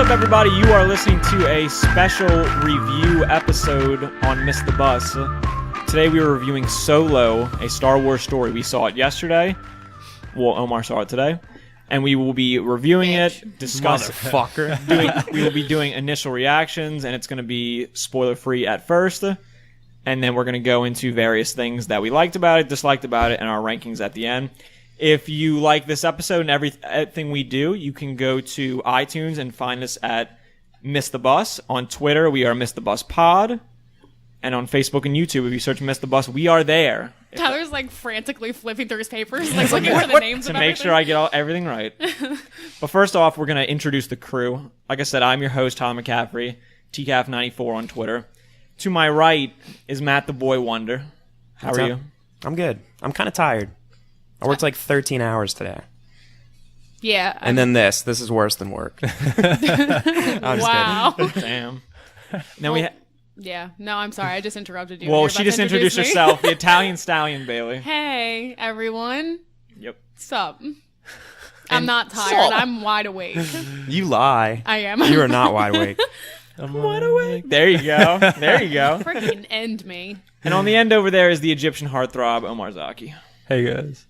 up, everybody? You are listening to a special review episode on Miss the Bus. Today we are reviewing Solo, a Star Wars story. We saw it yesterday. Well, Omar saw it today. And we will be reviewing it, discussing... Motherfucker. We will be doing initial reactions, and it's going to be spoiler-free at first. And then we're going to go into various things that we liked about it, disliked about it, and our rankings at the end. If you like this episode and everything we do, you can go to iTunes and find us at Miss the Bus. On Twitter, we are Miss the Bus Pod. And on Facebook and YouTube, if you search Miss the Bus, we are there. Tyler's like frantically flipping through his papers, like looking for the names to of make sure I get everything right. But first off, we're going to introduce the crew. Like I said, I'm your host, Tyler McCaffrey, TCAF94 on Twitter. To my right is Matt the Boy Wonder. How are you? I'm good. I'm kind of tired. I worked like 13 hours today. Yeah. And then this is worse than work. I'm wow. Damn. Then Yeah. No, I'm sorry. I just interrupted you. Well, You're she about just to introduced me. herself, the Italian Stallion Bailey. Hey, everyone. Yep. Sup? I'm not tired. I'm wide awake. You lie. I am. You are not wide awake. I'm wide awake. There you go. There you go. Freaking end me. And on the end over there is the Egyptian heartthrob, Omar Zaki. Hey guys.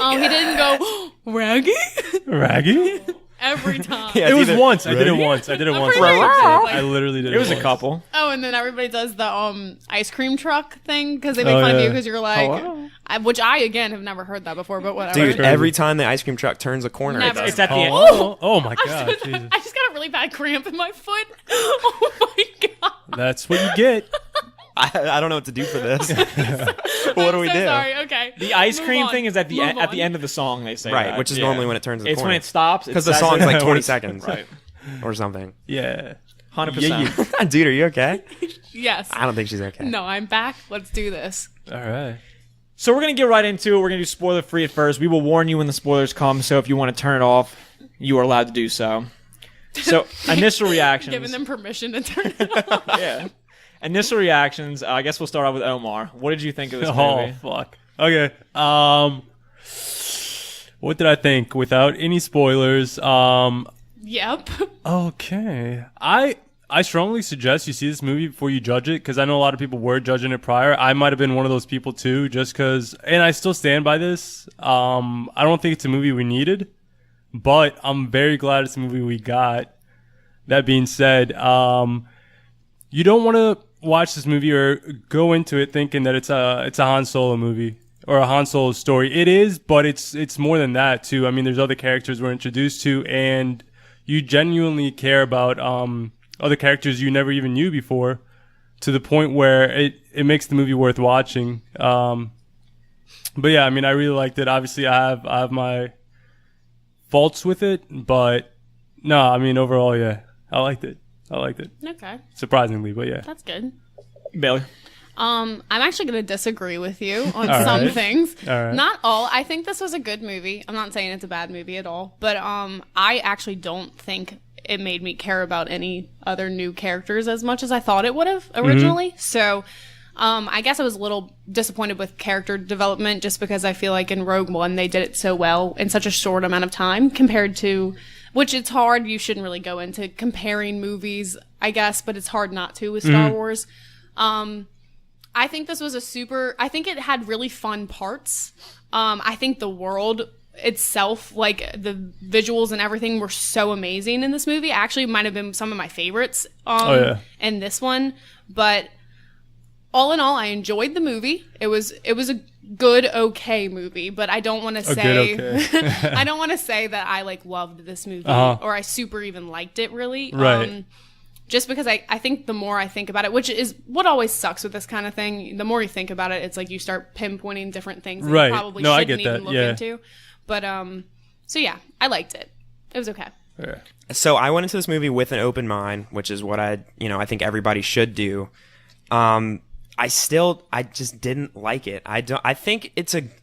Oh, he didn't go, Raggy? Raggy? Every time. Yeah. It was either- once. I did it once. I'm pretty once. sure you did, like- I literally did it. It was a once. couple. Oh, and then everybody does the ice cream truck thing because they make Oh, fun of yeah. you because you're like, Hello? which I again have never heard that before, but whatever. Dude, every time the ice cream truck turns a corner, Never. It's at the end. Oh my I'm god. so- Jesus. I just got a really bad cramp in my foot. Oh my god. That's what you get. I don't know what to do for this. What do we I'm so do? Sorry. Okay. The ice Move cream on. thing is at the Move end, at the on. end of the song, they say Right, that. which is Yeah. normally when it turns the It's corner. when it stops. Because the says song's it. like 20 seconds Right. or something. Yeah. 100%. Dude, are you okay? Yes. I don't think she's okay. No, I'm back. Let's do this. All right. So we're going to get right into it. We're going to do spoiler free at first. We will warn you when the spoilers come, so if you want to turn it off, you are allowed to do so. So, initial reactions. Giving them permission to turn it off. Yeah. Initial reactions. I guess we'll start off with Omar. What did you think of this Oh movie? fuck. Okay. What did I think? Without any spoilers. Yep. Okay. I strongly suggest you see this movie before you judge it, because I know a lot of people were judging it prior. I might have been one of those people too, just because, and I still stand by this. I don't think it's a movie we needed, but I'm very glad it's a movie we got. That being said, you don't want to watch this movie or go into it thinking that it's a Han Solo movie or a Han Solo story. It is, but it's more than that too. I mean, there's other characters we're introduced to, and you genuinely care about other characters you never even knew before, to the point where it makes the movie worth watching. But yeah, I mean, I really liked it. Obviously, I have my faults with it, but no, I mean, overall, yeah, I liked it. Okay. Surprisingly, but yeah. That's good. Bailey. I'm actually going to disagree with you on All some right. things. All right. Not all. I think this was a good movie. I'm not saying it's a bad movie at all, but I actually don't think it made me care about any other new characters as much as I thought it would have originally. So I guess I was a little disappointed with character development, just because I feel like in Rogue One they did it so well in such a short amount of time compared to, which it's hard. You shouldn't really go into comparing movies, I guess, but it's hard not to with Star Wars. I think this was I think it had really fun parts. I think the world itself, like the visuals and everything, were so amazing in this movie. Actually, might have been some of my favorites in this one. But all in all, I enjoyed the movie. It was a good, okay movie. But I don't want to say okay. I don't want to say that I like loved this movie or I super even liked it really. Right. Just because I think the more I think about it, which is what always sucks with this kind of thing, the more you think about it, it's like you start pinpointing different things that Right. you probably No, I shouldn't get even that, look yeah. into. But so yeah, I liked it. It was okay. Yeah. So I went into this movie with an open mind, which is what I think everybody should do. I just didn't like it. I think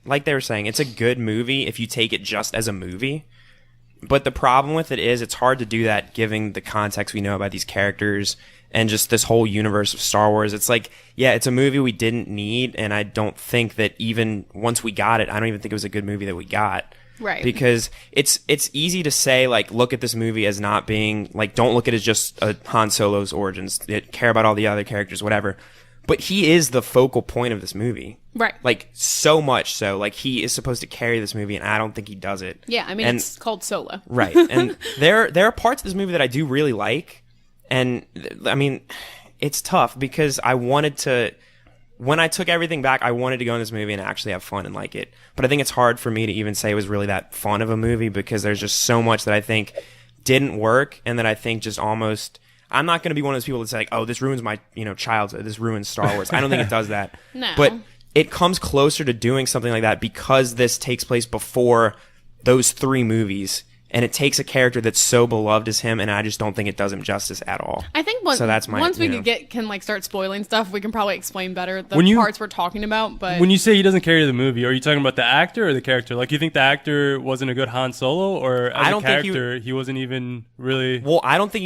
like they were saying, it's a good movie if you take it just as a movie. But the problem with it is it's hard to do that given the context we know about these characters and just this whole universe of Star Wars. It's like, yeah, it's a movie we didn't need, and I don't think that even once we got it, I don't even think it was a good movie that we got. Right. Because it's easy to say, like, look at this movie as not being, like, don't look at it as just Han Solo's origins. Care about all the other characters, whatever. But he is the focal point of this movie. Right. Like, so much so. Like, he is supposed to carry this movie, and I don't think he does it. Yeah, I mean, And- it's called Solo. Right. And there are parts of this movie that I do really like. And, I mean, it's tough because I wanted to... When I took everything back, I wanted to go in this movie and actually have fun and like it. But I think it's hard for me to even say it was really that fun of a movie because there's just so much that I think didn't work and that I think just almost... I'm not going to be one of those people that's like, oh, this ruins my, childhood. This ruins Star Wars. I don't think it does that. No. But it comes closer to doing something like that because this takes place before those 3 movies. And it takes a character that's so beloved as him, and I just don't think it does him justice at all. I think So that's my- once we you know. can like start spoiling stuff, we can probably explain better the When you- parts we're talking about. But When you say he doesn't carry the movie, are you talking about the actor or the character? Like, you think the actor wasn't a good Han Solo, or as I a don't think character, he wasn't even really... Well, I don't think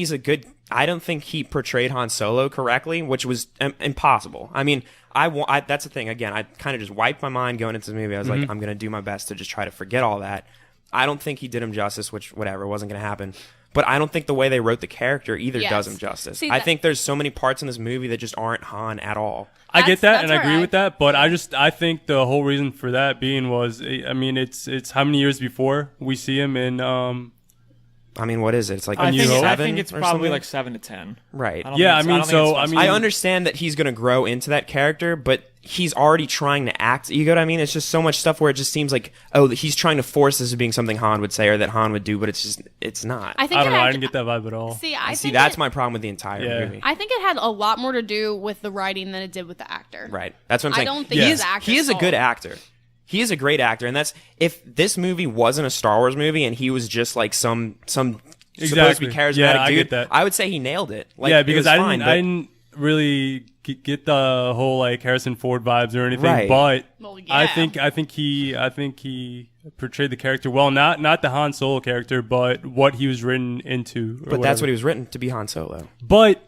he portrayed Han Solo correctly, which was impossible. I mean, that's the thing. Again, I kind of just wiped my mind going into this movie. I was like, I'm going to do my best to just try to forget all that. I don't think he did him justice, which, whatever, wasn't going to happen. But I don't think the way they wrote the character either Yes. does him justice. See, I that- think there's so many parts in this movie that just aren't Han at all. I get that, and I that's agree where with that, but I think the whole reason for that being was, I mean, it's how many years before we see him in, I mean, what is it? It's like I New think, Hope? I 7 think it's or probably something? like 7 to 10. Right. I don't Yeah, think I mean, don't think it's so, I much. mean- I understand that he's going to grow into that character, but he's already trying to act. You get what I mean? It's just so much stuff where it just seems like, oh, he's trying to force this as being something Han would say or that Han would do, but it's not. I think I don't it know, I had- didn't get that vibe at all. See, I See, think that's it, my problem with the entire Yeah. movie. I think it had a lot more to do with the writing than it did with the actor. Right. That's what I'm I saying. don't think Yeah. it's the actor's He is a good fault. actor. He is a great actor, and that's if this movie wasn't a Star Wars movie and he was just like some supposed to Exactly. be charismatic Yeah, I dude, get that. I would say he nailed it. Like, yeah, it because was I fine, didn't, I didn't really get the whole like Harrison Ford vibes or anything, Right. but Well, I yeah. think he portrayed the character well. Not the Han Solo character, but what he was written into. but that's what he was written to be Han Solo. But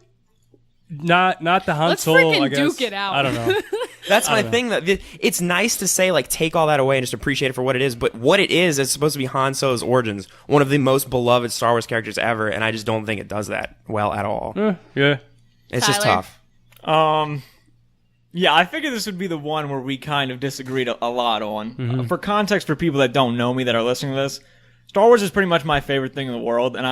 not the Han Let's Solo. freaking I guess. duke it out. I don't know. That's my thing. That it's nice to say like take all that away and just appreciate it for what it is. But what it is supposed to be Han Solo's origins, one of the most beloved Star Wars characters ever, and I just don't think it does that well at all. Yeah. It's just Tyler? tough. Yeah, I figured this would be the one where we kind of disagreed a lot on. For context, for people that don't know me that are listening to this, Star Wars is pretty much my favorite thing in the world, and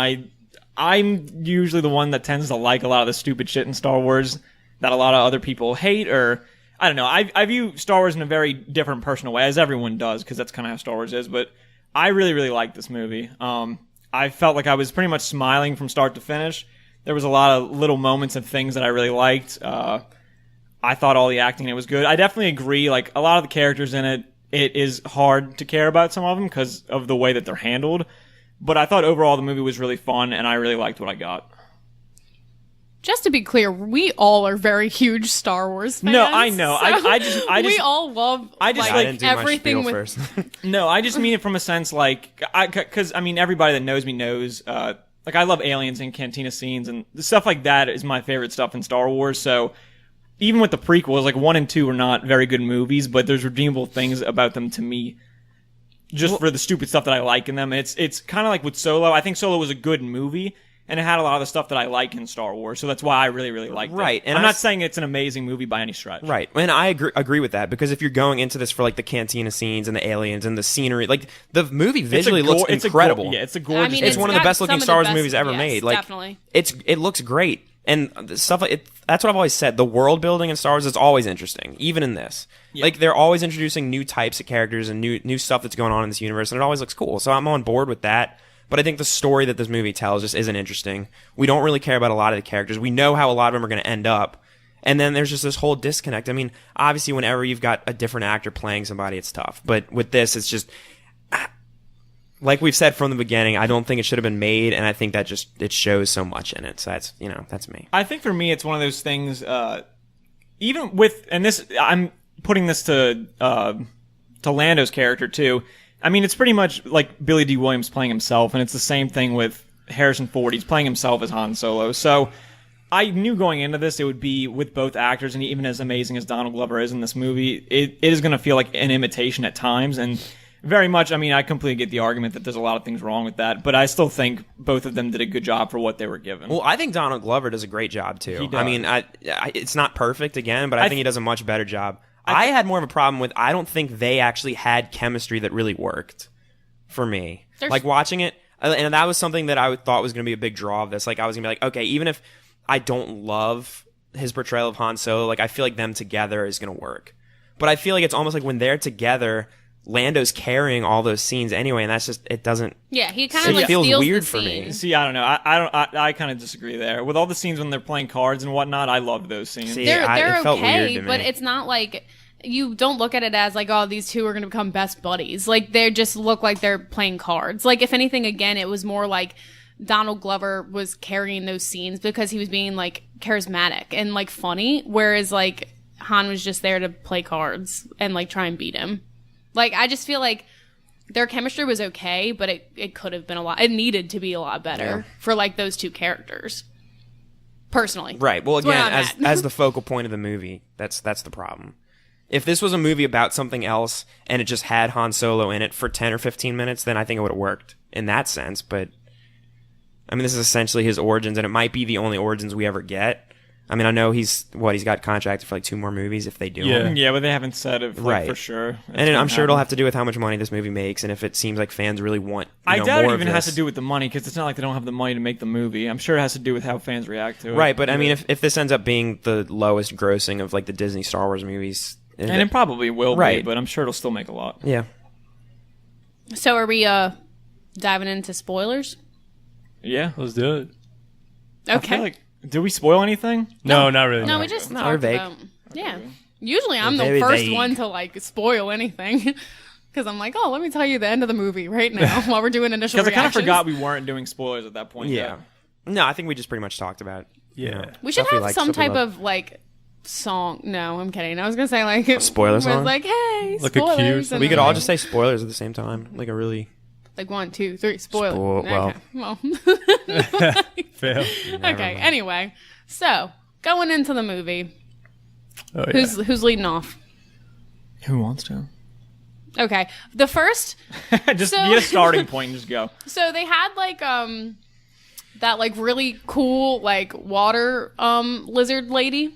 I'm usually the one that tends to like a lot of the stupid shit in Star Wars that a lot of other people hate, or I don't know. I view Star Wars in a very different personal way, as everyone does, because that's kind of how Star Wars is. But I really, really like this movie. I felt like I was pretty much smiling from start to finish. There was a lot of little moments of things that I really liked. I thought all the acting in it was good. I definitely agree. Like a lot of the characters in it, it is hard to care about some of them because of the way that they're handled. But I thought overall the movie was really fun, and I really liked what I got. Just to be clear, we all are very huge Star Wars fans. No, I know. I just we all love I just, like, like, I didn't do my everything spiel with first. No, I just mean it from a sense like, because I mean everybody that knows me knows, like I love aliens and cantina scenes and stuff like that is my favorite stuff in Star Wars. So even with the prequels, like 1 and 2 are not very good movies, but there's redeemable things about them to me. Just for the stupid stuff that I like in them. It's kind of like with Solo. I think Solo was a good movie, and it had a lot of the stuff that I like in Star Wars. So that's why I really, really liked it. Right, and I'm I not s- saying it's an amazing movie by any stretch. Right, and I agree with that because if you're going into this for like the cantina scenes and the aliens and the scenery, like the movie visually looks incredible. It's a gorgeous. I mean, It's one of the got best looking some of Star Wars the best- movies ever yes, made. Like definitely. it looks great, and the stuff like it. That's what I've always said. The world building in Star Wars is always interesting, even in this. Like they're always introducing new types of characters and new stuff that's going on in this universe, and it always looks cool. So I'm on board with that. But I think the story that this movie tells just isn't interesting. We don't really care about a lot of the characters. We know how a lot of them are going to end up. And then there's just this whole disconnect. I mean, obviously, whenever you've got a different actor playing somebody, it's tough. But with this, it's just, like we've said from the beginning, I don't think it should have been made. And I think that just, it shows so much in it. So that's me. I think for me, it's one of those things. Even with, and this, I'm putting this to Lando's character too. I mean, it's pretty much like Billy D. Williams playing himself, and it's the same thing with Harrison Ford. He's playing himself as Han Solo. So I knew going into this it would be with both actors, and even as amazing as Donald Glover is in this movie, it is going to feel like an imitation at times. And very much. I mean, I completely get the argument that there's a lot of things wrong with that, but I still think both of them did a good job for what they were given. Well, I think Donald Glover does a great job too. He does. I mean, it's not perfect again, but I think he does a much better job. I had more of a problem with. I don't think they actually had chemistry that really worked for me. Like watching it, and that was something that I thought was going to be a big draw of this. Like I was going to be like, okay, even if I don't love his portrayal of Han Solo, like I feel like them together is going to work. But I feel like it's almost like when they're together, Lando's carrying all those scenes anyway, and that's just it doesn't. Yeah, he kind of like feels steals weird the for me. scene. See, I don't know. I kind of disagree there. With all the scenes when they're playing cards and whatnot, I loved those scenes. See, They're it felt weird okay, to me. but it's not like you don't look at it as like, oh, these two are going to become best buddies. Like they just look like they're playing cards. Like if anything, again, it was more like Donald Glover was carrying those scenes because he was being like charismatic and like funny, whereas like Han was just there to play cards and like try and beat him. Like I just feel like their chemistry was okay, but it could have been a lot. It needed to be a lot better for like those two characters. Personally, Right. Well, That's where again, I'm as at. as the focal point of the movie, that's the problem. If this was a movie about something else and it just had Han Solo in it for 10 or 15 minutes, then I think it would have worked in that sense. But I mean, this is essentially his origins, and it might be the only origins we ever get. I mean, I know he's got contracted for like 2 more movies if they do Yeah. them. Yeah, but they haven't said it Right. for sure. And I'm sure it'll have to do with how much money this movie makes, and if it seems like fans really want. I doubt it more even of has to this. do with the money because it's not like they don't have the money to make the movie. I'm sure it has to do with how fans react to it. Right, but I mean, if this ends up being the lowest grossing of like the Disney Star Wars movies, and it probably will be, Right. but I'm sure it'll still make a lot. yeah. So are we diving into spoilers? Yeah. Let's do it. I Okay. feel like, did we spoil anything? No, not really. No, we just No, talked they're vague. about. Yeah. Usually I'm the Very first vague. one to like spoil anything. Because I'm like, oh, let me tell you the end of the movie right now while we're doing initial Because I kind of reactions. forgot we weren't doing spoilers at that point. Yeah. No, I think we just pretty much talked about. Yeah. We should stuff we have like, some stuff we type love. of like song. No, I'm kidding. I was gonna say like a spoiler song? Like, hey, Like a cue or spoilers. something? We and could then, all like- just say spoilers at the same time, like a really. like 1, 2, 3, spoiler. Well. Okay. Fail. Okay. Anyway, so going into the movie, Oh, yeah. who's leading off? Who wants to? Okay, the first. Just So- get a starting point and just go. So they had like that like really cool like water lizard lady.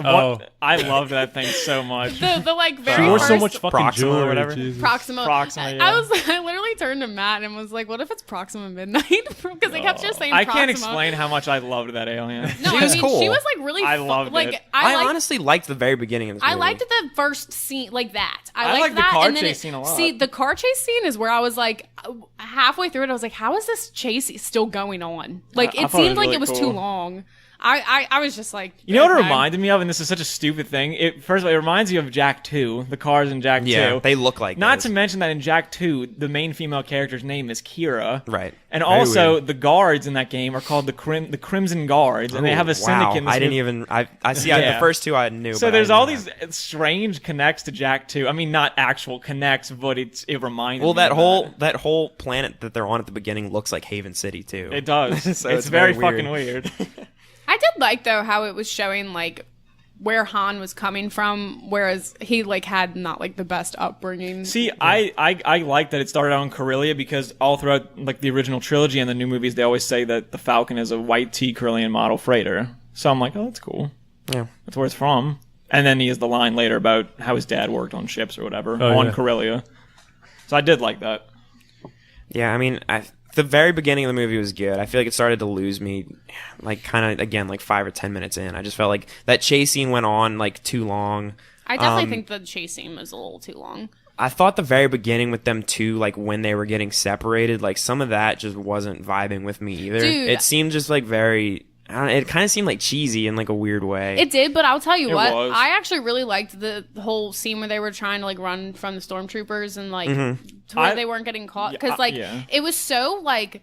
Oh. What? I loved that thing so much. The like She very wore first so much fucking Proxima or jewelry. whatever. Jesus. Proxima. Proxima, yeah. I literally turned to Matt and was like, "What if it's Proxima Midnight?" Because they kept just saying. I Proxima. can't explain how much I loved that alien. No, She I was mean cool. she was like really. I fu- loved like, it. I liked, honestly liked the very beginning of this movie. I liked the first scene like that. I liked liked the that, car and then chase scene a lot. See, the car chase scene is where I was like, halfway through it, I was like, "How is this chase still going on?" Like I it thought it seemed was like really it was too cool. long. I was just like, You know what it okay. reminded me of, and this is such a stupid thing. First of all, it reminds you of Jack 2, the cars in Jack Yeah, 2. they look like Not those. to mention that in Jack 2, the main female character's name is Kira. Right. And Very also, weird. the guards in that game are called the Crimson Guards, and they have a syndicate in this I didn't movie. even. I see. Yeah. The first 2 I knew. So but there's I all didn't these know strange connects to Jack 2. I mean, not actual connects, but it reminds Well, me of that whole planet that they're on at the beginning looks like Haven City too. It does. So it's it's very very fucking weird. I did like though how it was showing like where Han was coming from, whereas he like had not like the best upbringing. See, I like that it started out in Corellia because all throughout like the original trilogy and the new movies, they always say that the Falcon is a white T Corellian model freighter. So I'm like, oh, that's cool. Yeah. That's where it's from. And then he has the line later about how his dad worked on ships or whatever on yeah. Corellia. So I did like that. Yeah, I mean, the very beginning of the movie was good. I feel like it started to lose me, like kind of again, like 5 or 10 minutes in. I just felt like that chase scene went on like too long. I definitely think the chase scene was a little too long. I thought the very beginning with them too, like when they were getting separated, like some of that just wasn't vibing with me either. Dude. It seemed just like very. I don't know, it kind of seemed like cheesy in like a weird way. It did, but I'll tell you It what, was. I actually really liked the whole scene where they were trying to like run from the stormtroopers and like to where they weren't getting caught because like yeah. it was so like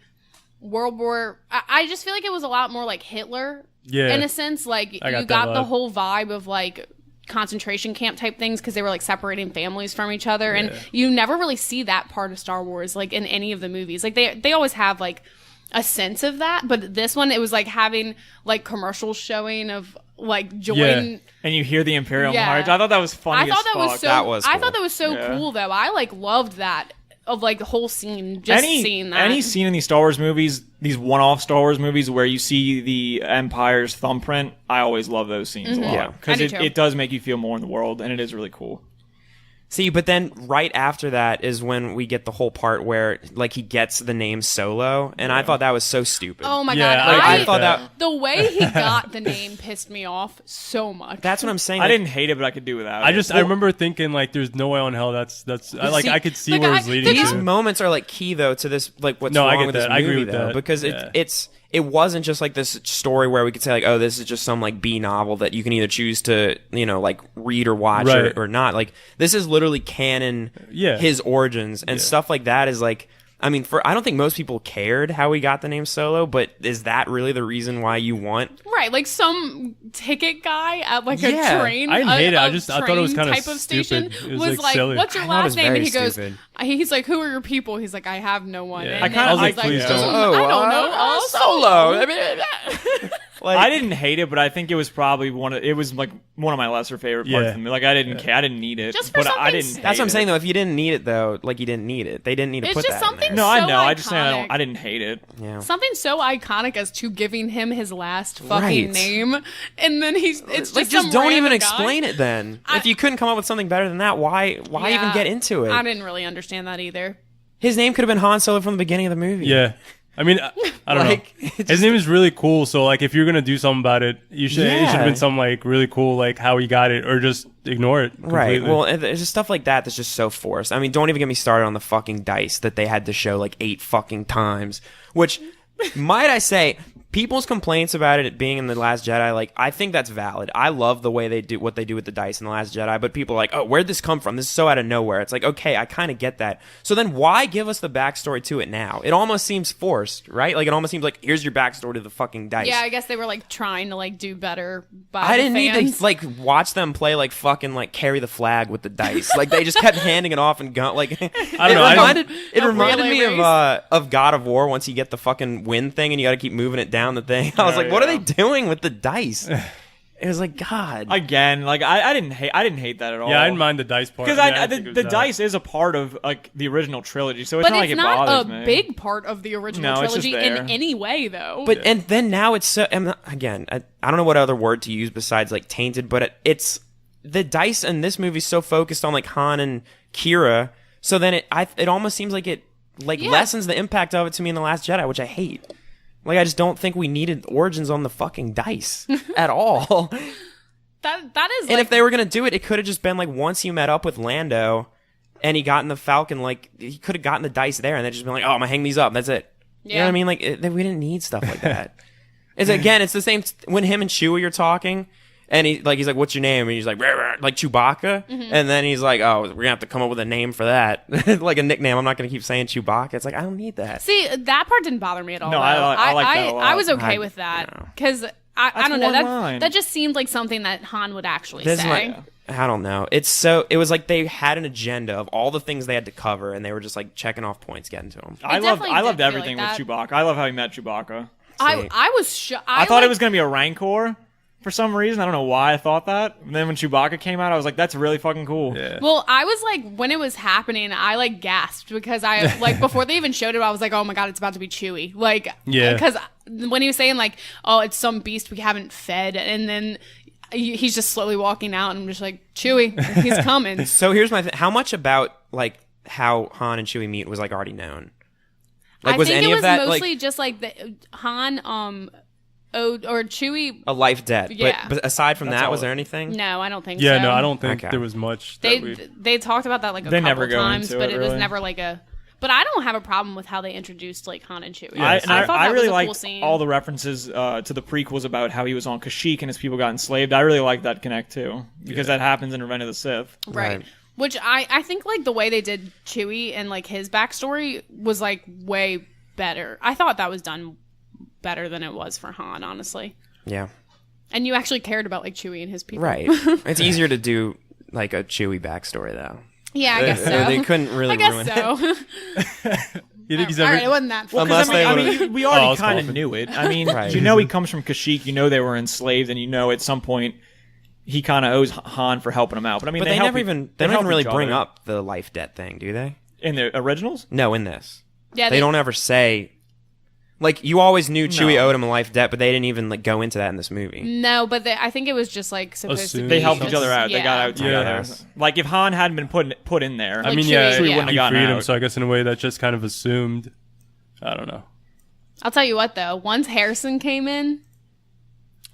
World War. I just feel like it was a lot more like Hitler. Yeah. In a sense, like you I got that got the vibe. whole vibe of like concentration camp type things because they were like separating families from each other, and you never really see that part of Star Wars like in any of the movies. Like they always have like a sense of that. But this one, it was like having like commercials showing of like join. Yeah. And you hear the Imperial Yeah. March. I thought that was funny. I thought as that was fuck. so. That was I cool. thought that was so Yeah. cool though. I like loved that of like the whole scene. Just seeing that. Any scene in these Star Wars movies, these one-off Star Wars movies where you see the Empire's thumbprint, I always love those scenes a lot. Yeah. Because I do too. it does make you feel more in the world, and it is really cool. See, but then right after that is when we get the whole part where like he gets the name Solo, and I thought that was so stupid. Oh my Yeah, god! I thought that the way he got the name pissed me off so much. that's what I'm saying. I like, didn't hate it, but I could do without it. I remember thinking like, there's no way on hell that's I could see like, where it's leading these to. moments are like key though to this like what's No, I wrong get with this that. I agree movie with though that. because Yeah. it wasn't just like this story where we could say like, oh, this is just some like B novel that you can either choose to like read or watch Right. or not. Like this is literally canon. Yeah. His origins and stuff like that is like. I mean, I don't think most people cared how he got the name Solo, but is that really the reason why you want? Right, like some ticket guy at like Yeah. a train. I didn't hate it. a I thought it was train kinda type of station stupid. It was, was like, like, silly. "What's your I thought it was last name?" And very he goes, stupid. "He's like, who are your people?" He's like, "I have no one." Yeah. And I then kinda- he's I was like, please don't. I don't know. Solo. Like, I didn't hate it, but I think it was probably it was like one of my lesser favorite parts Yeah. of the movie. Like I didn't care. I didn't need it. Just for but I something didn't. s- hate That's what I'm it. saying though. If you didn't need it though, like you didn't need it. They didn't need to It's put just that in something there. No, I so know. I just saying iconic. I didn't hate it. Yeah. Something so iconic as to giving him his last fucking Right. name, and then it's Like, just just some don't even random guy. explain it then. I- If you couldn't come up with something better than that, why even Yeah, get into it? I didn't really understand that either. His name could have been Han Solo from the beginning of the movie. Yeah. I mean, I don't Like, know. it His name is really cool, so like if you're gonna do something about it, it should Yeah. have been something like really cool, like how he got it, or just ignore it. Right. completely. Well, there's just stuff like that that's just so forced. I mean, don't even get me started on the fucking dice that they had to show like 8 fucking times, which might I say, people's complaints about it being in The Last Jedi, like, I think that's valid. I love the way they do what they do with the dice in The Last Jedi, but people are like, oh, where'd this come from? This is so out of nowhere. It's like, okay, I kind of get that. So then why give us the backstory to it now? It almost seems forced, right? Like, it almost seems like, here's your backstory to the fucking dice. Yeah, I guess they were like trying to like do better by I the didn't need fans. to like watch them play like fucking like carry the flag with the dice. Like they just kept handing it off and gun like I don't know, It reminded relay me race. of God of War once you get the fucking win thing and you got to keep moving it down the thing. I was like, what are they doing with the dice? It was like God. Again, like I didn't hate that at all. yeah, I didn't mind the dice part. because Yeah, I think it was the that. dice is a part of like the original trilogy, so it's but not like it's it not bothers a me. big part of the original No, it's just trilogy in there. any way, though. But and then now it's so again, I don't know what other word to use besides like tainted, but it's the dice in this movie is so focused on like Han and Kira, so then it almost seems like it like Yeah. lessens the impact of it to me in The Last Jedi, which I hate. Like I just don't think we needed origins on the fucking dice at all. that is And like, if they were gonna do it, it could have just been like once you met up with Lando and he got in the Falcon, like he could have gotten the dice there and then just been like, oh, I'm gonna hang these up. That's it. You know what I Yeah. mean? Like we didn't need stuff like that. It's the same when him and Chewie are talking. And he's like, "What's your name?" And he's like, "Rah, rah," like Chewbacca. Mm-hmm. And then he's like, "Oh, we're gonna have to come up with a name for that, like a nickname." I'm not gonna keep saying Chewbacca. It's like I don't need that. see, that part didn't bother me at all. No, though. I like that a lot. I was okay I- with that no. because I don't know one line. that just seemed like something that Han would actually This is say. I don't know. It was like they had an agenda of all the things they had to cover, and they were just like checking off points, getting to them. I definitely loved did feel everything like with that. Chewbacca. I love how he met Chewbacca. I was I thought it was gonna be a Rancor for some reason. I don't know why I thought that. And then when Chewbacca came out, I was like, that's really fucking cool. Yeah. Well, I was like, when it was happening, I like gasped because I like before they even showed it, I was like, oh my god, it's about to be Chewie. Like, Yeah. because when he was saying like, oh, it's some beast we haven't fed, and then he's just slowly walking out, and I'm just like, Chewie, he's coming. So here's my how much about like how Han and Chewie meet was like already known? Like I was think any it was of that mostly like just like the Han, or Chewie. a life debt? Yeah. But aside from That's that, all was it- there anything? No, I don't think Yeah, so. no, I don't think Okay. there was much. They That we, they talked about that like a They couple never go times, into but it, it was really. never like a. But I don't have a problem with how they introduced like Han and Chewie. I thought that really was a liked cool scene. all the references to the prequels about how he was on Kashyyyk and his people got enslaved. I really like that connect too, because that happens in Revenge of the Sith. Right. Right. Which I think like the way they did Chewie and like his backstory was like way better. I thought that was done better than it was for Han, honestly. Yeah. And you actually cared about like Chewie and his people. Right. It's easier to do like a Chewie backstory though. Yeah, I guess so. They couldn't really I guess ruin it. so. You think he's All ever? right, it wasn't that. Unless Because, I they mean, would've- we Oh, already it's kind of Dolphin. knew it. I mean, Right. you know he comes from Kashyyyk. You know they were enslaved, and you know at some point he kind of owes Han for helping him out. But I mean, But they they help never e- even they don't help even really each bring other. up the life debt thing, do they? In the originals. No, in this. Yeah, They don't ever say like you always knew Chewie No. owed him a life debt, but they didn't even like go into that in this movie. No, but I think it was just like supposed to Assumed. be. They helped just- each other out. They yeah. got out Yeah. together. Like if Han hadn't been put in there, I Like mean, Chewie, yeah, yeah. wouldn't have he gotten freed him, out. so I guess in a way that's just kind of assumed. I don't know. I'll tell you what though. Once Harrison came in,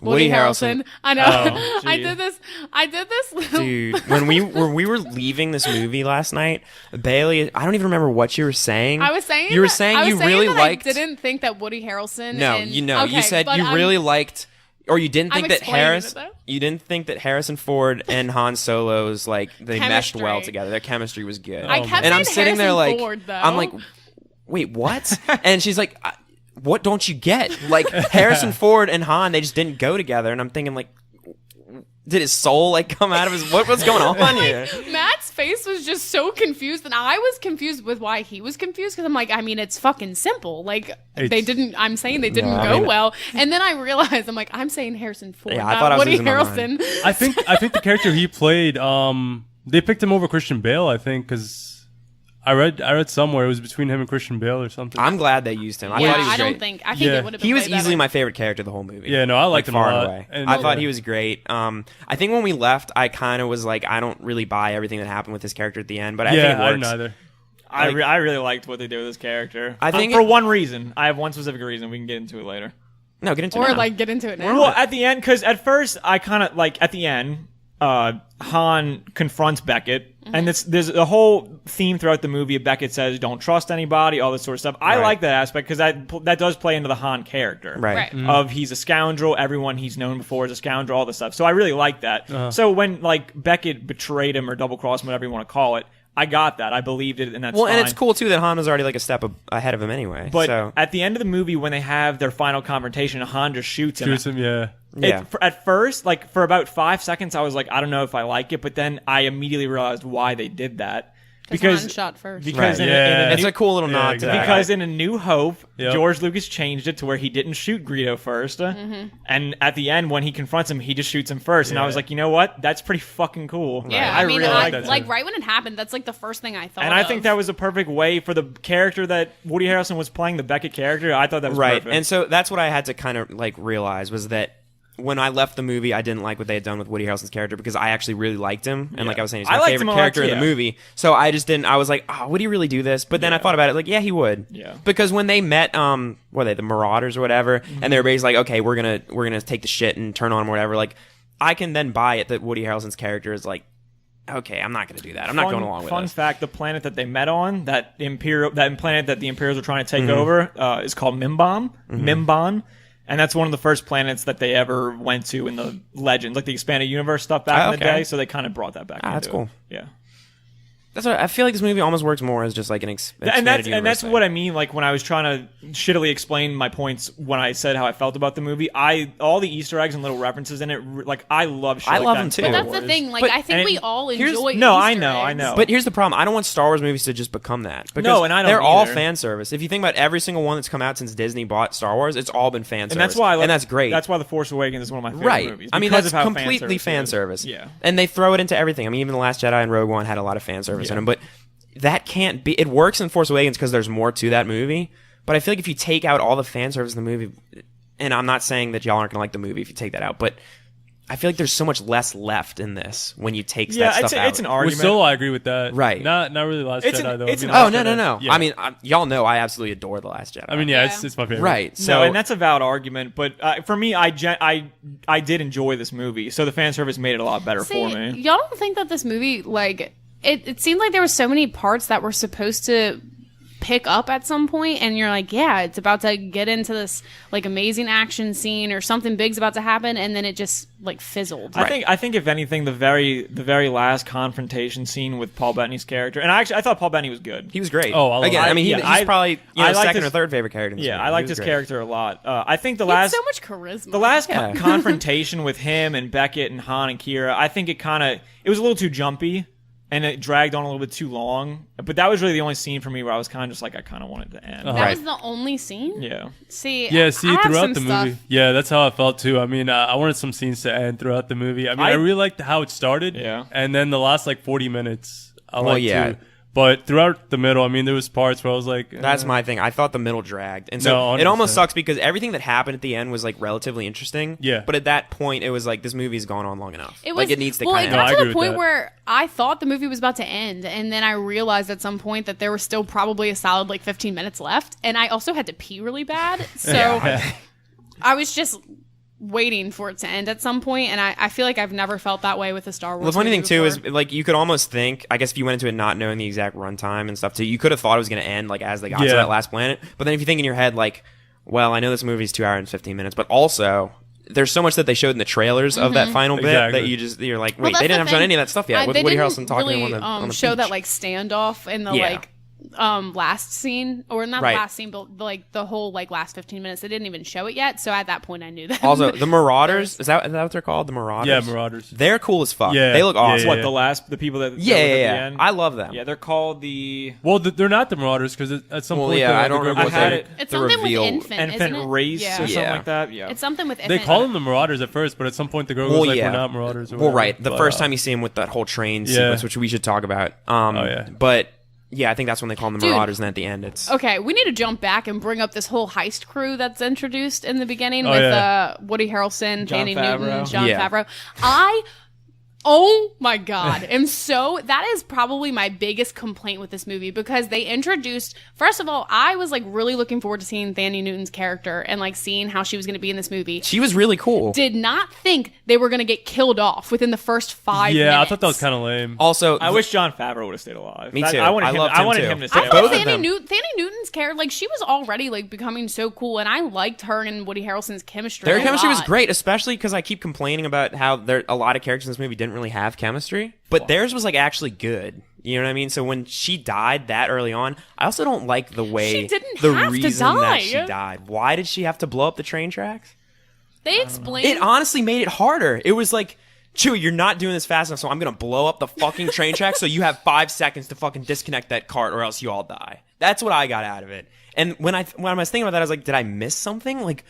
Woody Harrelson. I know. Oh, I gee. did this. I did this. Dude, when we were leaving this movie last night, Bailey, I don't even remember what you were saying. I was saying you were that- saying I was you saying really that liked. I didn't think that Woody Harrelson. No, and, you know, okay, you said but you I'm- really liked, or you didn't think I'm that explaining it, though. You didn't think that Harrison Ford and Han Solo's like they meshed well Chemistry. together. Their chemistry was good. I kept and I'm saying sitting there Harrison like, Ford, though. I'm like, wait, what? And she's like, what don't you get? Like Harrison Ford and Han, they just didn't go together. And I'm thinking like, did his soul like come out of his? What's going on here? Matt's face was just so confused, and I was confused with why he was confused because I'm like, I mean, it's fucking simple. Like they It's- didn't. I'm saying they didn't No, I go mean- well, and then I realized I'm like, I'm saying Harrison Ford, Yeah, I not thought I was Woody losing my Harrelson. mind. I think the character he played, they picked him over Christian Bale. I think because I read somewhere it was between him and Christian Bale or something. I'm glad they used him. I yeah, thought he was I great. don't think. I think Yeah. it would have been. He was way easily better. my favorite character of the whole movie. Yeah, no, I liked him a far and lot. away. And- I thought yeah. he was great. I think when we left, I kind of was like, I don't really buy everything that happened with his character at the end, but I think yeah, it I works. didn't either. I really liked what they did with this character. I think for it- one reason. I have one specific reason. We can get into it later. No, get into or it now. like get into it now. Well, at the end, because at first I kind of like at the end, Han confronts Beckett, and there's a whole theme throughout the movie. Beckett says, "Don't trust anybody," all this sort of stuff. I Right. like that aspect because that does play into the Han character, Right. Right. Of he's a scoundrel. Everyone he's known before is a scoundrel. All this stuff. So I really like that. So when like Beckett betrayed him or double crossed him, whatever you want to call it, I got that. I believed it, and that's Well, fine. and it's cool too that Han was already like a step ahead of him anyway. But so at the end of the movie, when they have their final confrontation, Han just shoots him. Shoots him, yeah. yeah, At first, like for about 5 seconds, I was like, I don't know if I like it, but then I immediately realized why they did that. Han shot first. Because Right. in, Yeah. a it's new, a cool little Yeah, nod to exactly. that. because in A New Hope, Yep. George Lucas changed it to where he didn't shoot Greedo first, and at the end when he confronts him, he just shoots him first, and I was Yeah. like, you know what? That's pretty fucking cool. Yeah, I I mean, really like that. like too. right when it happened, that's like the first thing I thought. And I of. think that was a perfect way for the character that Woody Harrelson was playing, the Beckett character. I thought that was right. perfect. And so that's what I had to kind of like realize was that when I left the movie, I didn't like what they had done with Woody Harrelson's character because I actually really liked him, and like I was saying, he's I my liked favorite him a lot, character too, in the yeah. movie. So I just didn't. I was like, oh, would he really do this? But then I thought about it, like, yeah, he would. Yeah. Because when they met, what are they, the Marauders or whatever, Mm-hmm. and they were basically like, okay, we're gonna take the shit and turn on him or whatever. Like, I can then buy it that Woody Harrelson's character is like, okay, I'm not gonna do that. I'm not going along with Fun it. fact: the planet that they met on, that planet that the Imperials were trying to Mm-hmm. take over, is called Mimban, and that's one of the first planets that they ever went to in the Legends, like the expanded universe stuff back in the okay. day. So they kind of brought that back. That's into it. cool. Yeah. That's what I feel like this movie almost works more as just like an And that's what I mean. Like when I was trying to shittily explain my points when I said how I felt about the movie, all the Easter eggs and little references in it, like I love. Shit I like love that them in too. Star But that's the Wars. thing. Like, But- I think and we all here's- enjoy. No, I Easter know, I eggs. know. But here's the problem. I don't want Star Wars movies to just become that. Because No, and I don't they're all either. fan service. If you think about every single one that's come out since Disney bought Star Wars, it's all been fan service. And that's why, and that's great. That's why The Force Awakens is one of my favorite right. movies. I mean, because that's of how completely fan it is. service. Yeah. And they throw it into everything. I mean, even The Last Jedi and Rogue One had a lot of fan service in Yeah. them. But that can't be. It works in Force Awakens because there's more to that movie. But I feel like if you take out all the fan service in the movie, and I'm not saying that y'all aren't going to like the movie if you take that out, but I feel like there's so much less left in this when you take that Yeah, stuff out. it's an With argument. Solo, I agree with that. Right. Not really Last It's Jedi an- though. it's I an- mean, Oh Last no, Jedi- no! Yeah. I mean, y'all know I absolutely adore The Last Jedi. I mean, yeah, Yeah. it's my favorite. right? So No, and that's a valid argument, but for me, I did enjoy this movie, so the fan service made it a lot better See, for me. y'all don't think that this movie, like, it seemed like there were so many parts that were supposed to pick up at some point, and you're like, yeah, it's about to get into this like amazing action scene or something big's about to happen, and then it just like fizzled. I think if anything, the very last confrontation scene with Paul Bettany's character, and I thought Paul Bettany was good. he was great. Oh, I love again, him. I mean, Yeah, he's probably I like second this- or third favorite character. In this Yeah, movie. I He liked was his great. character a lot. I think the He had last so much charisma. the last Yeah. confrontation with him and Beckett and Han and Kira, I think it was a little too jumpy. and it dragged on a little bit too long. But that was really the only scene for me where I was kind of just like, I kind of wanted to end. That was the only scene? Yeah. See, Yeah, I see, have throughout some the stuff. movie. Yeah, that's how I felt too. I mean, I wanted some scenes to end throughout the movie. I mean, I really liked how it started. Yeah. And then the last, like, 40 minutes, I Well, liked yeah. too. But throughout the middle, I mean, there was parts where I was like... That's my thing. I thought the middle dragged. And so No, it almost 100%. sucks because everything that happened at the end was like relatively interesting. Yeah. But at that point, it was like, this movie's gone on long enough. It was, like, it needs to well, kind it of No, got I to agree the with point that. where I thought the movie was about to end, and then I realized at some point that there was still probably a solid like 15 minutes left, and I also had to pee really bad, so I was just waiting for it to end at some point, and I feel like I've never felt that way with a Star Wars. Well, the funny movie thing too is before. like you could almost think, I guess if you went into it not knowing the exact runtime and stuff too, you could have thought it was going to end like as they got to Yeah. that last planet. But then if you think in your head like, well, I know this movie's 2 hours and 15 minutes, but also there's so much that they showed in the trailers of that final bit Exactly. that you're like, Well, wait, that's they didn't the have shown thing. any of that stuff yet. With They Woody didn't Harrelson talking really, to him on the show that beach. like standoff in the Yeah. like last scene, or not Right. the last scene, but like the whole like last 15 minutes. They didn't even show it yet, so at that point I knew that. Also, the Marauders, is that what they're called? The Marauders? Yeah, Marauders. They're cool as fuck. Yeah. They look Yeah, awesome. What, yeah. the people that Yeah, that was yeah, at yeah. the end? I love them. Yeah, they're called the Well, they're not the Marauders, because at some Well, point... yeah, the- I the don't girl remember goes what I had they- it- it's the something reveal. with infant, Infant isn't it? Race Yeah. or something Yeah. like that. Yeah. It's something with They infant. call them the Marauders at first, but at some point the girl goes like, we're not Marauders. Or Well, whatever. right. The But, first time you see him with that whole train Yeah. sequence, which we should talk about. yeah. But yeah, I think that's when they call them the Dude. Marauders, and then at the end, it's Okay, we need to jump back and bring up this whole heist crew that's introduced in the beginning Oh, with yeah. Woody Harrelson, Jon Danny Newton, Favreau. John Yeah. Favreau. Oh my god. That is probably my biggest complaint with this movie, because they introduced, first of all, I was like really looking forward to seeing Thandie Newton's character and like seeing how she was going to be in this movie. she was really cool. Did not think they were going to get killed off within the first 5 minutes. Yeah, I thought that was kind of lame. Also, I wish John Favreau would have stayed alive. Me That- too. I wanted I him. loved I him wanted too. him to stay I alive. thought Both of Thandie, them. Thandie Newton's character, like, she was already like becoming so cool, and I liked her and Woody Harrelson's chemistry. their a chemistry was lot. great, especially because I keep complaining about how a lot of characters in this movie didn't really have chemistry, but theirs was like actually good. You know what I mean? So when she died that early on, I also don't like the way She didn't the have to reason die. that she died. Why did she have to blow up the train tracks? They explained. It honestly made it harder. It was like, Chewie, you're not doing this fast enough, so I'm gonna blow up the fucking train track so you have 5 seconds to fucking disconnect that cart, or else you all die. That's what I got out of it. And when I was thinking about that, I was like, did I miss something? Like,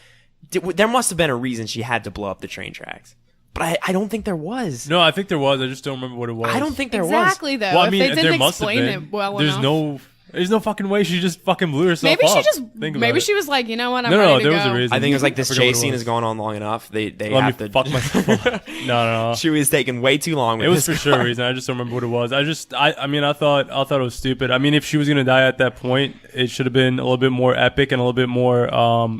there must have been a reason she had to blow up the train tracks, but I don't think there was. No, I think there was. I just don't remember what it was. I don't think there exactly though. Well, I if mean, they didn't there must have explain been. it well There's enough. There's no fucking way she just fucking blew herself Maybe she up. just. Think about Maybe it. she was like, you know what? I'm No, ready no, to there was go. a reason. I think it was like I this forget what chase it scene was. has gone on long enough. They Let have me to. fuck myself up. No. Chewie is taking way too long. With It was this for sure a car. reason. I just don't remember what it was. I mean, I thought it was stupid. I mean, if she was gonna die at that point, it should have been a little bit more epic and a little bit more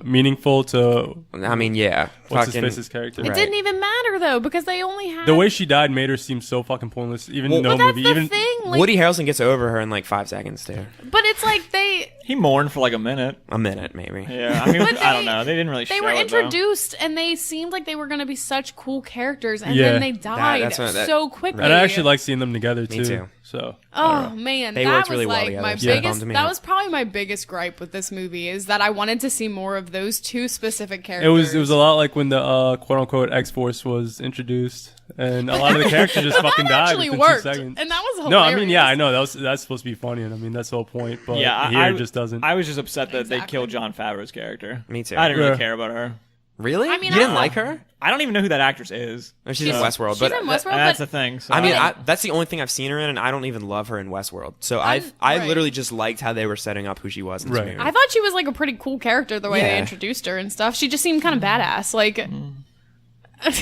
meaningful to I mean, yeah. what's his Fucking- face's character. It Right. didn't even matter though, because they only had The way she died made her seem so fucking pointless. Even Well, no But that's movie, the even thing. Like, Woody Harrelson gets over her in like 5 seconds too. but it's like they He mourned for like a minute. A minute, maybe. Yeah, I mean, But I don't they- know. They didn't really they show were it, though. introduced and they seemed like they were going to be such cool characters, and Yeah. then they died that's what- that- so quickly. and I actually like seeing them together too. too. So Oh man, They that worked was really well like together, my so that biggest. bummed me That out. was probably my biggest gripe with this movie, is that I wanted to see more of those two specific characters. it was a lot like when the quote unquote X Force was introduced, and a lot of the characters just fucking that died actually within worked, 2 seconds. and that was hilarious. No, I mean, yeah, I know that's supposed to be funny, and I mean that's the whole point. But Yeah, here I it just doesn't. I was just upset that they Exactly. killed Jon Favreau's character. Me too. I didn't really Yeah. care about her. Really? I mean, you didn't I- like her? I don't even know who that actress is. No, she's in Westworld, She's but in Westworld, That's but the thing. So I mean, I- that's the only thing I've seen her in, and I don't even love her in Westworld. So I right. literally just liked how they were setting up who she was in this Right. movie. I thought she was like a pretty cool character the way they Yeah. introduced her and stuff. She just seemed kind of badass. Like,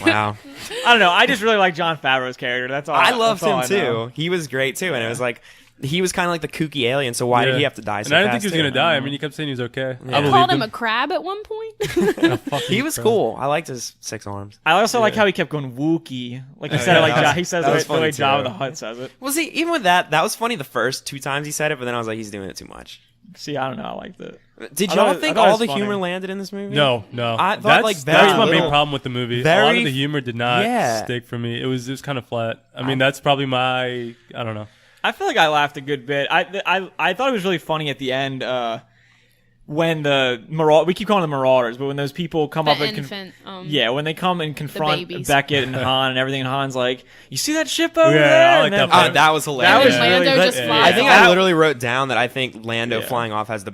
Wow. I don't know. I just really like Jon Favreau's character. That's all. I loved that's all him I too. know. He was great too, and it was like he was kind of like the kooky alien. So why did Yeah. he have to die so And I didn't think fast he was gonna too? die. I mean, he kept saying he was okay. Yeah. I called believed him him. a crab at one point. He was cool. I liked his 6 arms. I also like how he kept going Wookie. Like he said, yeah, it like that was- he says that it was the way funny, Jabba too. the Hutt says it. Well, see, even with that was funny the first 2 times he said it, but then I was like, he's doing it too much. See, I don't know. I liked it. Did I y'all thought it- think I thought it all was the humor funny. landed in this movie? No. I thought, that's like, that's very my big little- problem with the movie. A lot very- of the humor did not Yeah. stick for me. It was kind of flat. I mean, that's probably my I don't know. I feel like I laughed a good bit. I thought it was really funny at the end when we keep calling them Marauders, but when those people come The up and infant, when they come and confront babies. Beckett and Han and everything, and Han's like, "You see that ship over Yeah, there?" I like And then- that part. That was hilarious. That was And Lando really just good. flies I think off. I literally wrote down that I think Lando Yeah. flying off has the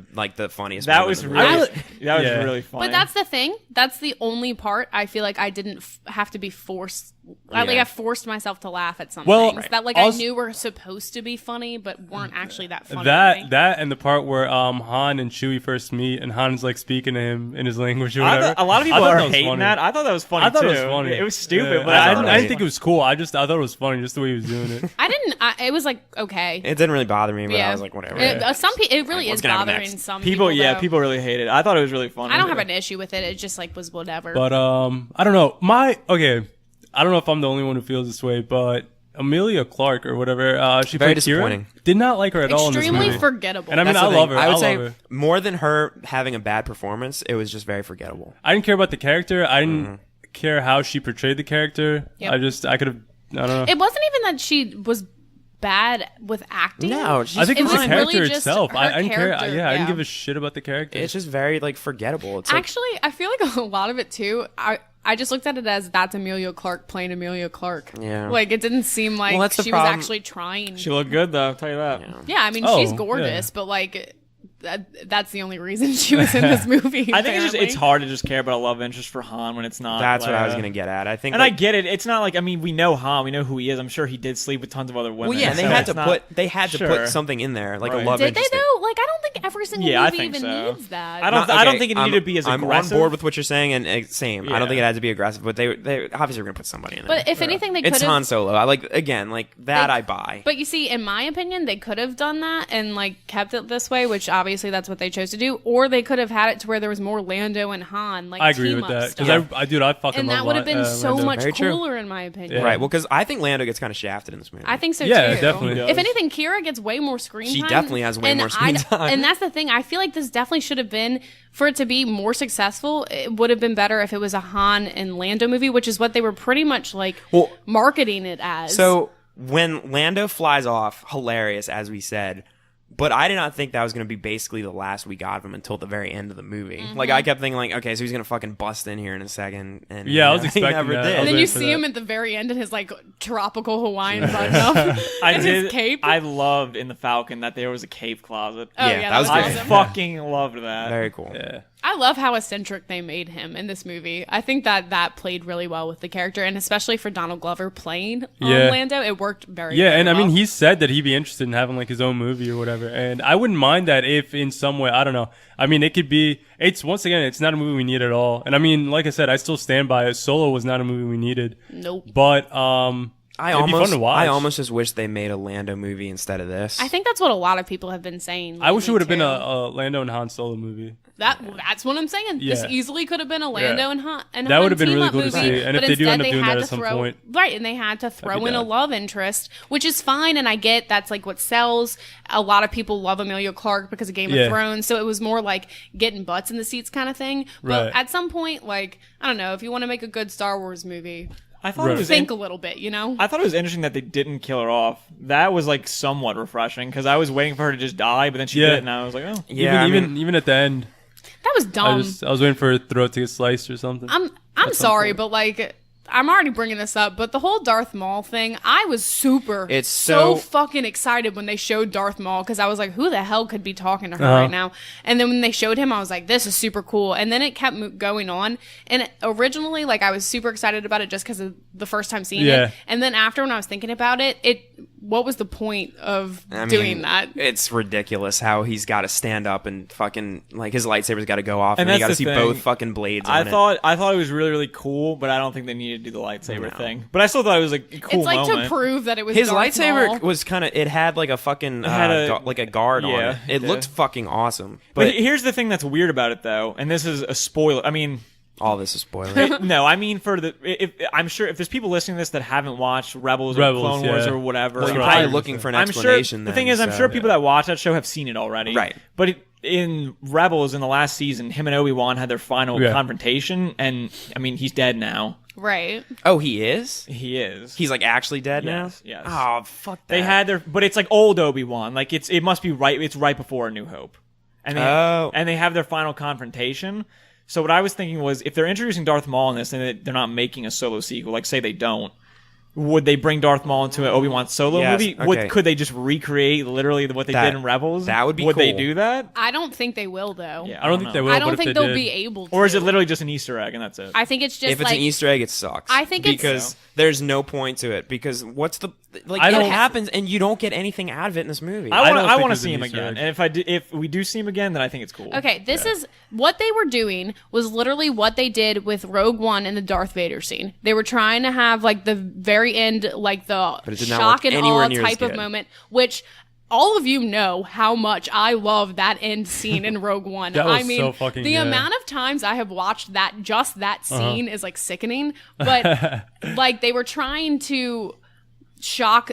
funniest. That moment was in the really movie. that was Yeah. really funny. But that's the thing. That's the only part I feel like I didn't have to be forced. I forced myself to laugh at some Well, things that also- I knew were supposed to be funny, but weren't actually that funny. to me. That and the part where Han and Chewie first meet and Han's like speaking to him in his language or I whatever. thought, a lot of I people thought are that was hating funny. that. I thought that was funny I thought too. it was funny. It was stupid, Yeah. but I thought didn't it was think it was cool. I thought it was funny just the way he was doing it. I didn't. It was like okay. It didn't really bother me, but yeah, I was like, whatever. Some people, it really Like, is what's gonna happen bothering next? some people. Yeah, though. people really hate it. I thought it was really funny. I don't have an issue with it. It just like was whatever. But I don't know. I don't know if I'm the only one who feels this way, but Amelia Clark or whatever, she Very played Kira. disappointing. Did not like her at all in this Extremely movie. forgettable. And I mean, That's I the love thing. her. I would love say her. more than her having a bad performance, it was just very forgettable. I didn't care about the character. I didn't care how she portrayed the character. Yep. I could have. I don't know. It wasn't even that she was bad with acting. No, I think it was the really character just itself. her I didn't care. character, I didn't give a shit about the character. It's just very like forgettable. It's like, Actually, I feel like a lot of it too. I just looked at it as that's Amelia Clark playing Amelia Clark. Yeah. Like it didn't seem like Well, that's the she problem. was actually trying. She looked good though. I'll tell you that. Yeah, I mean Oh, she's gorgeous, but like that's the only reason she was in this movie. I think it's apparently. hard to just care about a love interest for Han when it's not. that's what I was Leia. gonna get at. I think, And I like, get it. It's not like we know Han, we know who he is. I'm sure he did sleep with tons of other women. well, yeah, and they so had it's to not- Sure. put something in there, like Right. a love Did they interest. though? Like I don't think every single Yeah, I movie think even so. needs that. I don't. Not- I don't okay, think it needed to be as I'm aggressive. on board with what you're saying, and same. I Yeah. don't think it had to be aggressive, but they obviously were gonna put somebody in there. But if anything, they could it's have. Han Solo. I like that. They- I buy. But you see, in my opinion, they could have done that and like kept it this way, which obviously that's what they chose to do, or they could have had it to where there was more Lando and Han, like I agree team with up that stuff. because I fucking And love that would have been so Lando. much Very true. cooler, in my opinion. Yeah. Right. Well, because I think Lando gets kind of shafted in this movie. I think so Yeah, too. definitely. If anything, Kira gets way more screen She time. definitely has way and more screen time. And that's the thing. I feel like this definitely should have been, for it to be more successful, it would have been better if it was a Han and Lando movie, which is what they were pretty much like Well, marketing it as. So when Lando flies off, hilarious as we said, but I did not think that was going to be basically the last we got of him until the very end of the movie. Mm-hmm. Like I kept thinking, like, okay, so he's going to fucking bust in here in a second, and Yeah, I was he expecting never that. did. I was and then you waiting for see that. him at the very end in his like tropical Hawaiian button up I and did. his cape. I loved in the Falcon that there was a cave closet. Oh, Yeah, that was I great. awesome. fucking loved that. Very cool. Yeah. I love how eccentric they made him in this movie. I think that played really well with the character, and especially for Donald Glover playing Yeah. Lando, it worked very Yeah, very and I well. mean, he said that he'd be interested in having like his own movie or whatever, and I wouldn't mind that if in some way, I don't know. I mean, it could be. It's once again, it's not a movie we need at all, and I mean, like I said, I still stand by it. Solo was not a movie we needed, Nope. but I it'd be fun to watch. I almost just wish they made a Lando movie instead of this. I think that's what a lot of people have been saying. I wish it would have been too. a Lando and Han Solo movie. That's what I'm saying. This Yeah. easily could have been a Lando Yeah. and Han. And That Han would have been really team-up cool to movie, see. And but if they do instead end up they doing had that to at some throw- point, right? And they had to throw in a dope. love interest, which is fine. And I get that's like what sells. A lot of people love Amelia Clark because of Game Yeah. of Thrones, so it was more like getting butts in the seats kind of thing. But Right. at some point, like I don't know, if you want to make a good Star Wars movie, I thought Right. it was. think a little bit, you know. I thought it was interesting that they didn't kill her off. That was like somewhat refreshing because I was waiting for her to just die, but then she Yeah. did, and I was like, oh. Yeah, even at the end, That was dumb. I was waiting for her throat to get sliced or something. I'm some sorry, point. but like I'm already bringing this up, but the whole Darth Maul thing, I was It's so so- fucking excited when they showed Darth Maul because I was like, who the hell could be talking to her Uh-huh. right now? And then when they showed him, I was like, this is super cool. And then it kept going on. And originally, like I was super excited about it just because of the first time seeing Yeah. it. And then after when I was thinking about it, what was the point of I mean, doing that? It's ridiculous how he's got to stand up and fucking like his lightsaber's got to go off, And and, you got to that's see the thing. both fucking blades. I on it. thought it was really really cool, but I don't think they needed to do the lightsaber thing. But I still thought it was like a cool It's like moment. to prove that it was his Darth lightsaber Maul. was kind of. It had like a fucking had a- like a guard on yeah, it. It it looked did. fucking awesome. but But here's the thing that's weird about it, though, and this is a spoiler. I mean, all this is spoiler. no, I mean for the. If I'm sure if there's people listening to this that haven't watched Rebels or Rebels, Clone Wars yeah. or whatever, Well, you're right. probably looking for an I'm sure. explanation. The then, thing is, I'm so- sure people that watch that show have seen it already. Right. But in Rebels in the last season, him and Obi-Wan had their final Yeah. confrontation, and I mean he's dead now. Right. Oh, he is. He is. He's like actually dead Yes, now. yes. Oh fuck. That. They had their, but it's like old Obi-Wan. Like it must be right. It's right before A New Hope, and Oh. they have their final confrontation. So what I was thinking was, if they're introducing Darth Maul in this and they're not making a Solo sequel, like say they don't, would they bring Darth Maul into an Obi-Wan Solo Yes, movie? okay. Could they just recreate literally what they That- did in Rebels? that would be Would they cool. do that? I don't think they will though. Yeah, I don't think they will. I but don't if think they they'll did- be able to. Or is it literally just an Easter egg and that's it? I think it's just If it's like an Easter egg, it sucks. I think it's- because there's no point to it. Because what's the like? I It don't- happens, and you don't get anything out of it in this movie. I don't want think to there's see an him Easter again, egg. and if we do see him again, then I think it's cool. Okay, this is what they were doing was literally what they did with Rogue One and the Darth Vader scene. They were trying to have like the very end, like the But it did not shock work and anywhere awe near as type of good. moment, which all of you know how much I love that end scene in Rogue One. That was I mean, so fucking the good. amount of times I have watched that scene is like sickening. But like they were trying to shock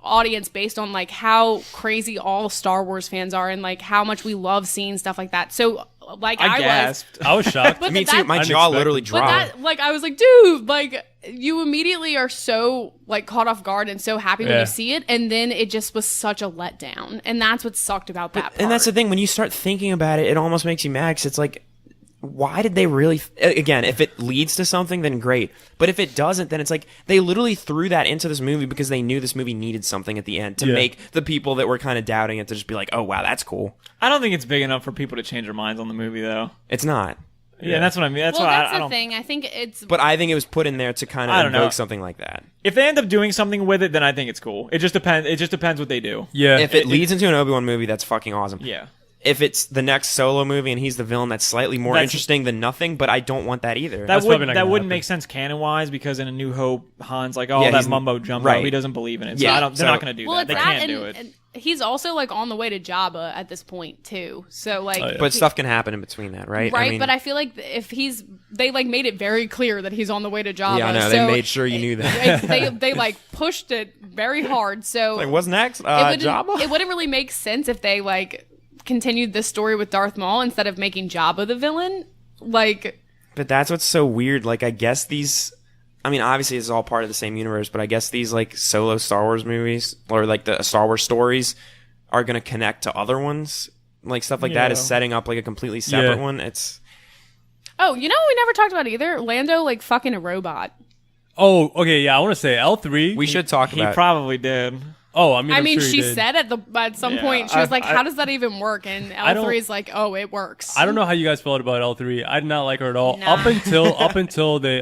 audience based on like how crazy all Star Wars fans are and like how much we love seeing stuff like that. So like I I was gasped. I was shocked. But Me that- too. My I jaw didn't literally expect but dropped. that, like, I was like, dude, like, you immediately are so, like, caught off guard and so happy when Yeah. you see it. And then it just was such a letdown. And that's what sucked about that part. And that's the thing. When you start thinking about it, it almost makes you mad. 'Cause it's like, why did they really? Again, if it leads to something, then great. But if it doesn't, then it's like they literally threw that into this movie because they knew this movie needed something at the end to Yeah. make the people that were kind of doubting it to just be like, oh wow, that's cool. I don't think it's big enough for people to change their minds on the movie, though. It's not. Yeah, that's what I mean. That's well, why that's I the don't. thing. I think it's. But I think it was put in there to kind I of don't know. invoke something like that. If they end up doing something with it, then I think it's cool. It just depends. It just depends what they do. Yeah. If it leads into an Obi-Wan movie, that's fucking awesome. Yeah. If it's the next Solo movie and he's the villain, that's slightly more That's- interesting than nothing. But I don't want that either. That That's probably not that gonna wouldn't happen. make sense canon wise because in A New Hope, Han's like, oh, Yeah, that he's- mumbo jumbo. right. He doesn't believe in it. So Yeah, I don't, they're so- not going to do well, that. it's They that. can't do it. And he's also, like, on the way to Jabba at this point, too. So, like. yeah. But stuff can happen in between that, right? Right, I mean, but I feel like if they like made it very clear that he's on the way to Jabba. yeah, I know. So They made sure you knew that. they like pushed it very hard. So Like, what's next? it wouldn't, Jabba? it wouldn't really make sense if they like continued this story with Darth Maul instead of making Jabba the villain. Like, But that's what's so weird. Like, I guess these. I mean, obviously, it's all part of the same universe, but I guess these, like, solo Star Wars movies, or, like, the Star Wars stories, are going to connect to other ones. Like, stuff like that is Yeah. setting up, like, a completely separate Yeah. one. It's. oh, you know what we never talked about either? Lando like fucking a robot. Oh, okay. Yeah, I want to say L3. We should talk He about probably did. Oh, I mean, I I'm mean, sure he she did. said at some Yeah, point she was I- like, I- "How does that even work?" And don't- L3 is like, "Oh, it works." I don't know how you guys felt about L3. I did not like her at all. Nah. Up until they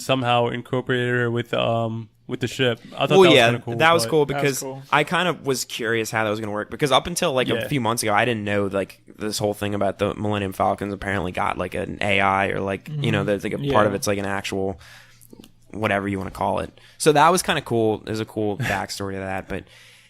somehow incorporated her with the ship. I thought Well, that was yeah, kind of cool. that was but- cool That was because cool. I kind of was curious how that was going to work because up until like Yeah. a few months ago, I didn't know like this whole thing about the Millennium Falcons apparently got like an AI or like you know there's like a part of Yeah. it's like an actual whatever you want to call it. So that was kind of cool. There's a cool backstory to that, but.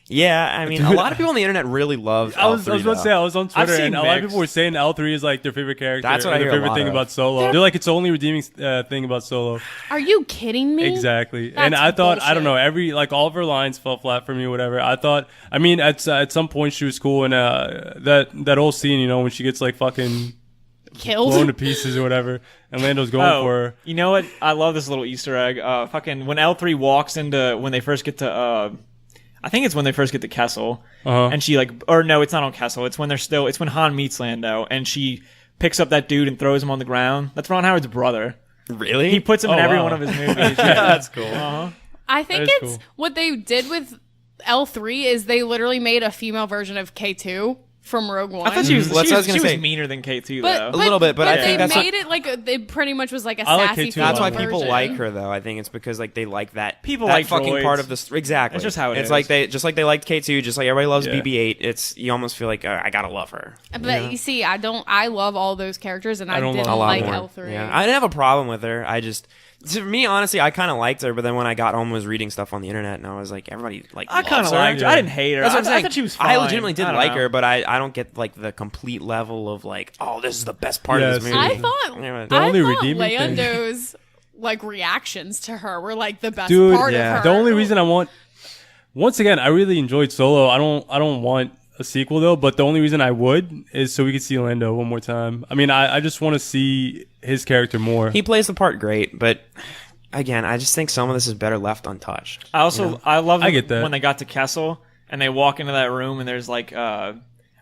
Yeah, I mean, a lot of people on the internet really love I was L3, about to say, though. I was on Twitter, seen and a lot of mixed. people were saying L3 is like their favorite character. That's what or I their hear a favorite lot thing of. about Solo. They're like, it's the only redeeming thing about Solo. Are you kidding me? Exactly. And That's I thought, I don't bullshit. know, all of her lines fell flat for me, whatever. I mean, at some point she was cool, and that whole scene, you know, when she gets like fucking blown to Killed. pieces or whatever, and Lando's going for her. You know what? I love this little Easter egg. Fucking when L3 walks into when they first get to I think it's when they first get to Kessel, Uh-huh. and she like, or no, it's not on Kessel. It's when it's when Han meets Lando, and she picks up that dude and throws him on the ground. That's Ron Howard's brother. Really? He puts him in Oh, every wow. one of his movies. That's cool. I think That is it's cool. what they did with L3 is they literally made a female version of K2 from Rogue One. I thought she was, Well, that's she what I was, was gonna she was say. meaner than K2 but, though. little bit, but I they think that's what- made it like it pretty much was like a I like sassy K2 female That's why version. people like her, though. I think it's because like they like that People that like fucking droids. part of the exactly. It's just how it it's is. like they just like they liked K2, just like everybody loves Yeah. BB-8. It's you almost feel like I gotta love her. But you see, I love all those characters, and I don't didn't love A lot like more. L3. Yeah, I didn't have a problem with her. I just to me honestly, I kind of liked her, but then when I got home, was reading stuff on the internet, and I was like, everybody like I kind loves of her. liked her. I didn't hate her. That's what I'm I saying. thought she was fine. I legitimately did don't like know. her, but I don't get like the complete level of like, oh, this is the best part of this Yes. movie. I thought Anyway. The only I thought redeeming thing- Lando's like reactions to her were like the best Dude, part yeah. of her. The only reason I want, once again, I really enjoyed Solo. I don't want a sequel though, but the only reason I would is so we could see Lando one more time. I mean, I just want to see his character more. He plays the part great, but again, I just think some of this is better left untouched. I also I love I get that. when they got to Kessel and they walk into that room and there's like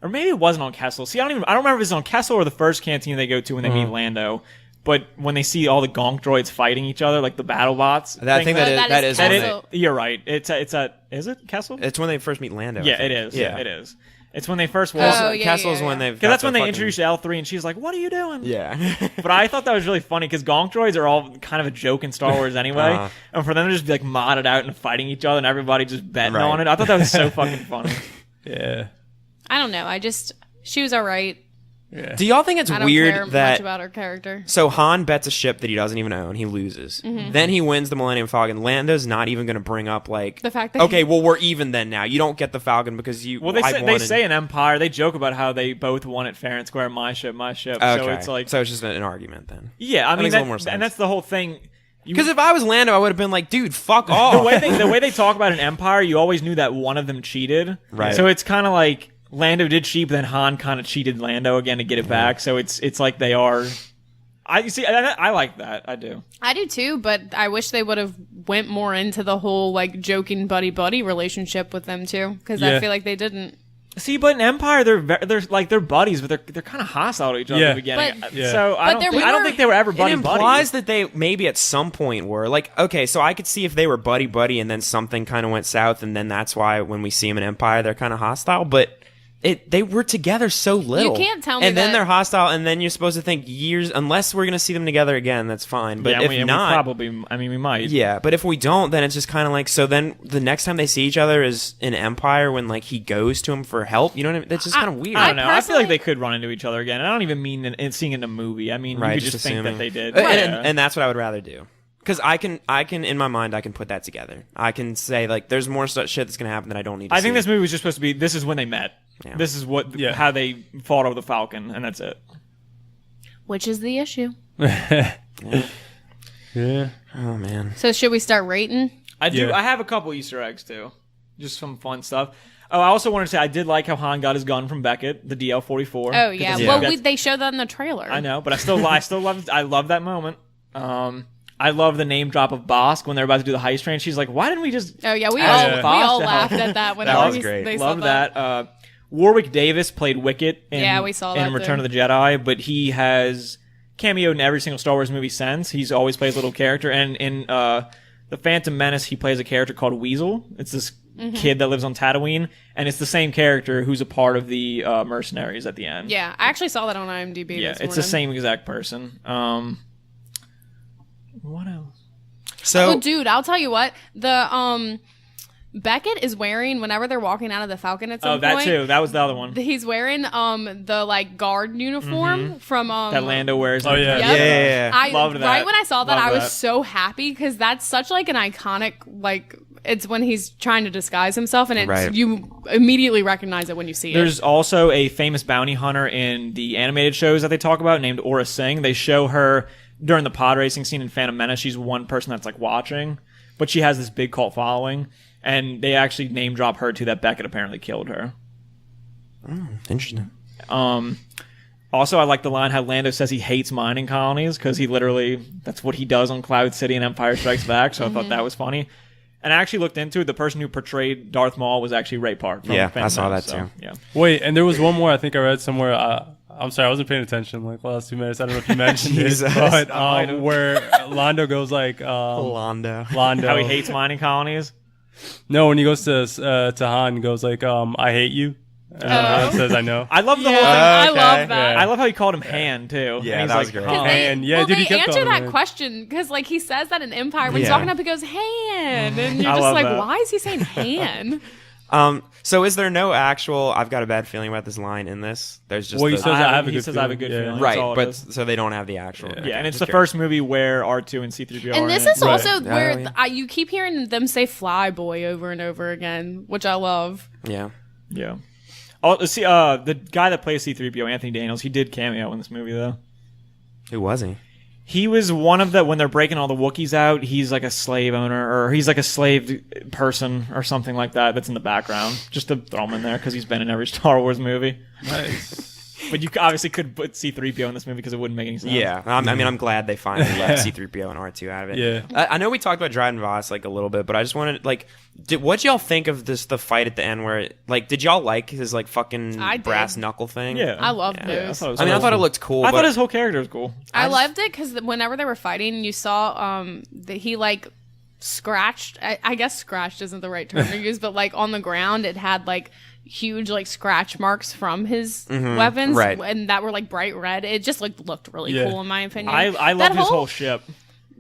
or maybe it wasn't on Kessel. See, I don't remember if it's on Kessel or the first canteen they go to when they meet Lando. But when they see all the Gonk droids fighting each other, like the battle bots, I think that is Kessel. when Kessel. you're right. Is it Kessel? it's when they first meet Lando. I Yeah, think. it is. Yeah, It is. It's when they first walk. Oh, yeah, Kessel's yeah, when yeah. they've. Because that's got when the they fucking- introduce L3, and she's like, "What are you doing?" Yeah. But I thought that was really funny because Gonk droids are all kind of a joke in Star Wars anyway, and for them to just be like modded out and fighting each other and everybody just betting Right. on it, I thought that was so fucking funny. Yeah. I don't know. She was alright. Do y'all think it's I don't weird care that much about her character. so Han bets a ship that he doesn't even own, he loses. Then he wins the Millennium Falcon. Lando's not even going to bring up like The fact that okay, well we're even then now. You don't get the Falcon because you. Well, I they won say in Empire they joke about how they both won it fair and square. My ship, my ship. Okay. So it's like, so it's just an argument then. yeah, I mean, makes a little more sense. and that's the whole thing. Because if I was Lando, I would have been like, dude, fuck off. The way they talk about an Empire, you always knew that one of them cheated. Right. So it's kind of like Lando did cheat, but then Han kind of cheated Lando again to get it back. So it's like they are. I like that. I do. I do too, but I wish they would have went more into the whole like joking buddy relationship with them too, because Yeah. I feel like they didn't. See, but in Empire, they're buddies, but they're kind of hostile to each other Yeah. at the beginning. But- Yeah. So I But don't they're I don't more- think they were ever It buddy implies buddies. that they maybe at some point were like, okay, so I could see if they were buddy and then something kind of went south, and then that's why when we see them in Empire, they're kind of hostile. But they were together so little. can't tell me And then that- they're hostile, and then you're supposed to think years, unless we're gonna see them together again, that's fine. But yeah, if we not, probably. I mean, we might. yeah. But if we don't, then it's just kind of like, so then the next time they see each other is in Empire when like he goes to him for help. You know what I mean? That's just kind of weird. I don't know. I feel like personally- they could run into each other again. I don't even mean in seeing it in a movie. I mean, Right, you could just think assuming. that they did. And, Yeah. and that's what I would rather do. Because I can in my mind I can put that together. I can say like there's more shit that's gonna happen that I don't need to I see. think this movie was just supposed to be. This is when they met. Yeah. This is how they fought over the Falcon, and that's it. Which is the issue. Yeah. Oh man. So should we start rating? I do. Yeah. I have a couple Easter eggs too, just some fun stuff. Oh, I also wanted to say I did like how Han got his gun from Beckett, the DL-44. Oh yeah. Yeah. Well, they showed that in the trailer. I know, but I love that moment. I love the name drop of Bosk when they're about to do the heist train. She's like, "Why didn't we just?" Oh yeah, we ask all Bosk to laughed help? at that whenever was great. they saw Love that. Warwick Davis played Wicket in, Yeah, we saw that in Return too. of the Jedi, but he has cameoed in every single Star Wars movie since. He's always plays a little character, and in The Phantom Menace, he plays a character called Weasel. It's this Mm-hmm. kid that lives on Tatooine, and it's the same character who's a part of the mercenaries at the end. Yeah, I actually saw that on IMDb. Yeah, this it's the morning. same exact person. What else? So Oh, dude, I'll tell you what. The Beckett is wearing whenever they're walking out of the Falcon at some Oh, that point. too. That was the other one He's wearing the like guard uniform from that Lando wears. Oh, yeah. Yep. Yeah. I Loved that. right when I saw that, Loved I was that. so happy because that's such like an iconic like. It's when he's trying to disguise himself, and it's Right. you immediately recognize it when you see There's it. also a famous bounty hunter in the animated shows that they talk about named Aura Singh. They show her during the pod racing scene in Phantom Menace. She's one person that's like watching, but she has this big cult following, and they actually name drop her too. That Beckett apparently killed her. interesting. Also, I like the line how Lando says he hates mining colonies because he literally that's what he does on Cloud City and Empire Strikes Back. So I thought that was funny. And I actually looked into it. The person who portrayed Darth Maul was actually Ray Park. From Yeah, Phantom I saw Menace, that too. Yeah. Wait, and there was one more I think I read somewhere. I'm sorry, I wasn't paying attention like the last 2 minutes. I don't know if you mentioned it, Jesus. but where Lando goes like Londo. Lando. How he hates mining colonies. No, when he goes to Han, he goes like I hate you. And Han says I know. I love the Yeah, whole thing. I Okay. love that. I love how he called him Han too. Yeah, And he's that was like, great. "Han." And yeah, well, dude, he they kept answer on, that man. question because like he says that in Empire when he's Yeah. walking up, he goes hand, and you're I just love like, that. why is he saying hand? So is there no actual? I've got a bad feeling about this line in this. There's just Well, he the- says I have a he good says I have a good feeling. feeling. right, That's all it but is. so they don't have the actual. Yeah. okay, Yeah, and it's just the curious. first movie where R2 and C-3PO are And in this it. is also Right. where Oh, yeah. you keep hearing them say "fly boy" over and over again, which I love. Yeah. Yeah. Oh, see, the guy that plays C-3PO, Anthony Daniels, he did cameo in this movie though. Who was he? He was one of the when they're breaking all the Wookiees out. He's like a slave owner, or he's like a slave person, or something like that. That's in the background, just to throw him in there because he's been in every Star Wars movie. Nice. but you obviously could put C-3PO in this movie because it wouldn't make any sense. Yeah, I mean, I'm glad they finally left C-3PO and R2 out of it. Yeah. I know we talked about Dryden Voss like a little bit, but I just wanted like, what y'all think of the fight at the end where like, did y'all like his like fucking I did. brass knuckle thing? Yeah. I loved Yeah, those. I thought it looked cool. I but thought his whole character was cool. I loved it because whenever they were fighting, you saw that he like scratched. I guess scratched isn't the right term to use, but like on the ground, it had like huge like scratch marks from his weapons, right. and that were like bright red. It just looked really Yeah. cool in my opinion. I love his whole ship.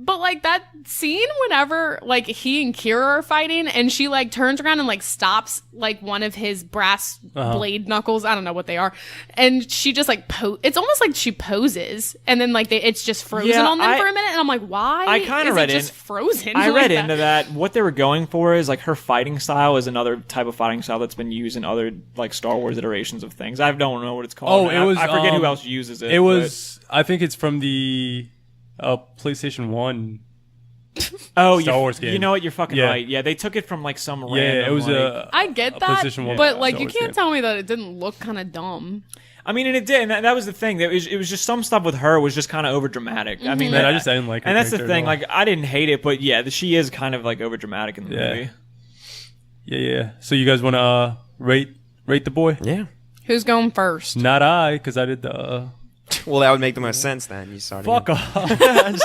But like that scene whenever like he and Kira are fighting and she like turns around and like stops like one of his brass blade knuckles, I don't know what they are, and she just like it's almost like she poses and then like it's just frozen Yeah, on them for a minute, and I'm like, why? I kind of is read it just frozen. I like read into that. What they were going for is like her fighting style is another type of fighting style that's been used in other like Star Wars iterations of things. I don't know what it's called. Oh, it was. I forget who else uses it. It was. I think it's from the PlayStation 1. Oh, Star Wars game. You know what? You're fucking Yeah. right. Yeah, they took it from like some Yeah, random. it was like, I get that, PlayStation 1 but like Star you Wars can't game. tell me that it didn't look kind of dumb. I mean, and it did, and that was the thing. It was just some stuff with her was just kind of over dramatic. I mean, Man, I didn't like her and that's the character at thing. all. Like, I didn't hate it, but yeah, she is kind of like over dramatic in the Yeah. movie. Yeah. So you guys want to rate the boy? Yeah. Who's going first? Not I, because I did the. Well, that would make the most sense then. You started. Fuck off.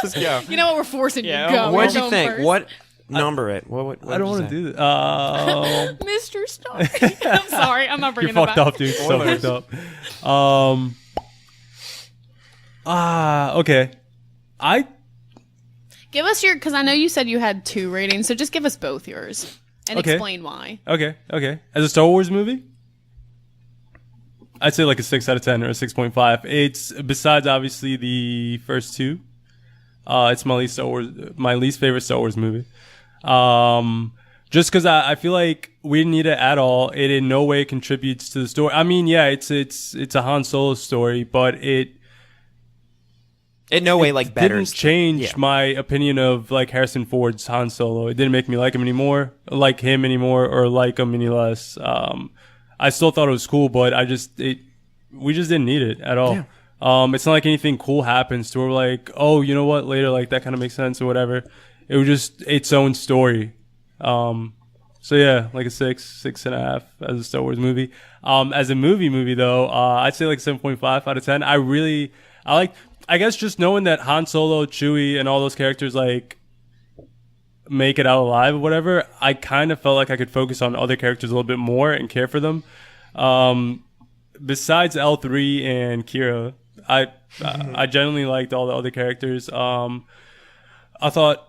Just go. You know what? We're forcing you Yeah, to go. What'd You're you going think? first. What number it? What I don't want to do this. Mr. Stark? I'm sorry, I'm not You're bringing it fucked back. up, dude. So fucked up. Okay. Give us your, because I know you said you had 2 ratings, so just give us both yours and Okay. explain why. Okay. As a Star Wars movie, I'd say like a 6 out of 10 or a 6.5. It's besides obviously the first 2. It's my least favorite Star Wars movie. Just because I feel like we didn't need it at all. It in no way contributes to the story. I mean, yeah, it's a Han Solo story, but it In no way like better. didn't change yeah. my opinion of like Harrison Ford's Han Solo. It didn't make me like him anymore, or like him any less. I still thought it was cool, but we just didn't need it at all. Yeah. It's not like anything cool happens to where we're like, oh, you know what, later, like that kind of makes sense or whatever. It was just its own story. So yeah, like a 6.5 as a Star Wars movie. As a movie though, I'd say like 7.5 out of 10. I guess just knowing that Han Solo, Chewie, and all those characters like make it out alive or whatever, I kind of felt like I could focus on other characters a little bit more and care for them. Besides L3 and Kira, I genuinely liked all the other characters. I thought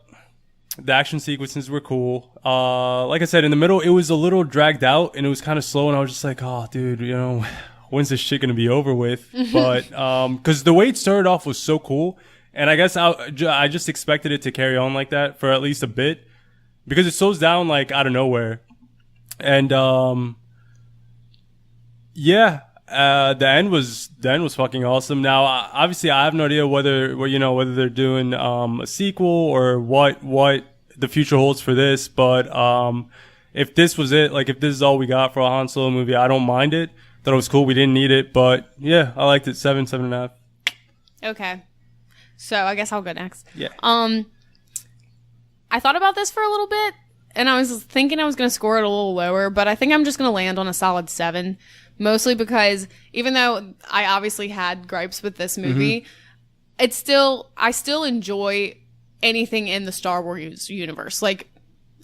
the action sequences were cool. Like I said, in the middle, it was a little dragged out and it was kind of slow, and I was just like, oh, dude, you know, when's this shit gonna be over with? But because the way it started off was so cool, and I guess I just expected it to carry on like that for at least a bit, because it slows down like out of nowhere, and yeah. The end was fucking awesome. Now, obviously, I have no idea whether they're doing a sequel or what the future holds for this. But if this was it, like if this is all we got for a Han Solo movie, I don't mind it. Thought it was cool. We didn't need it, but yeah, I liked it. 7.5. Okay. So I guess I'll go next. Yeah. I thought about this for a little bit, and I was thinking I was going to score it a little lower, but I think I'm just going to land on a solid 7. Mostly because even though I obviously had gripes with this movie, I still enjoy anything in the Star Wars universe. Like,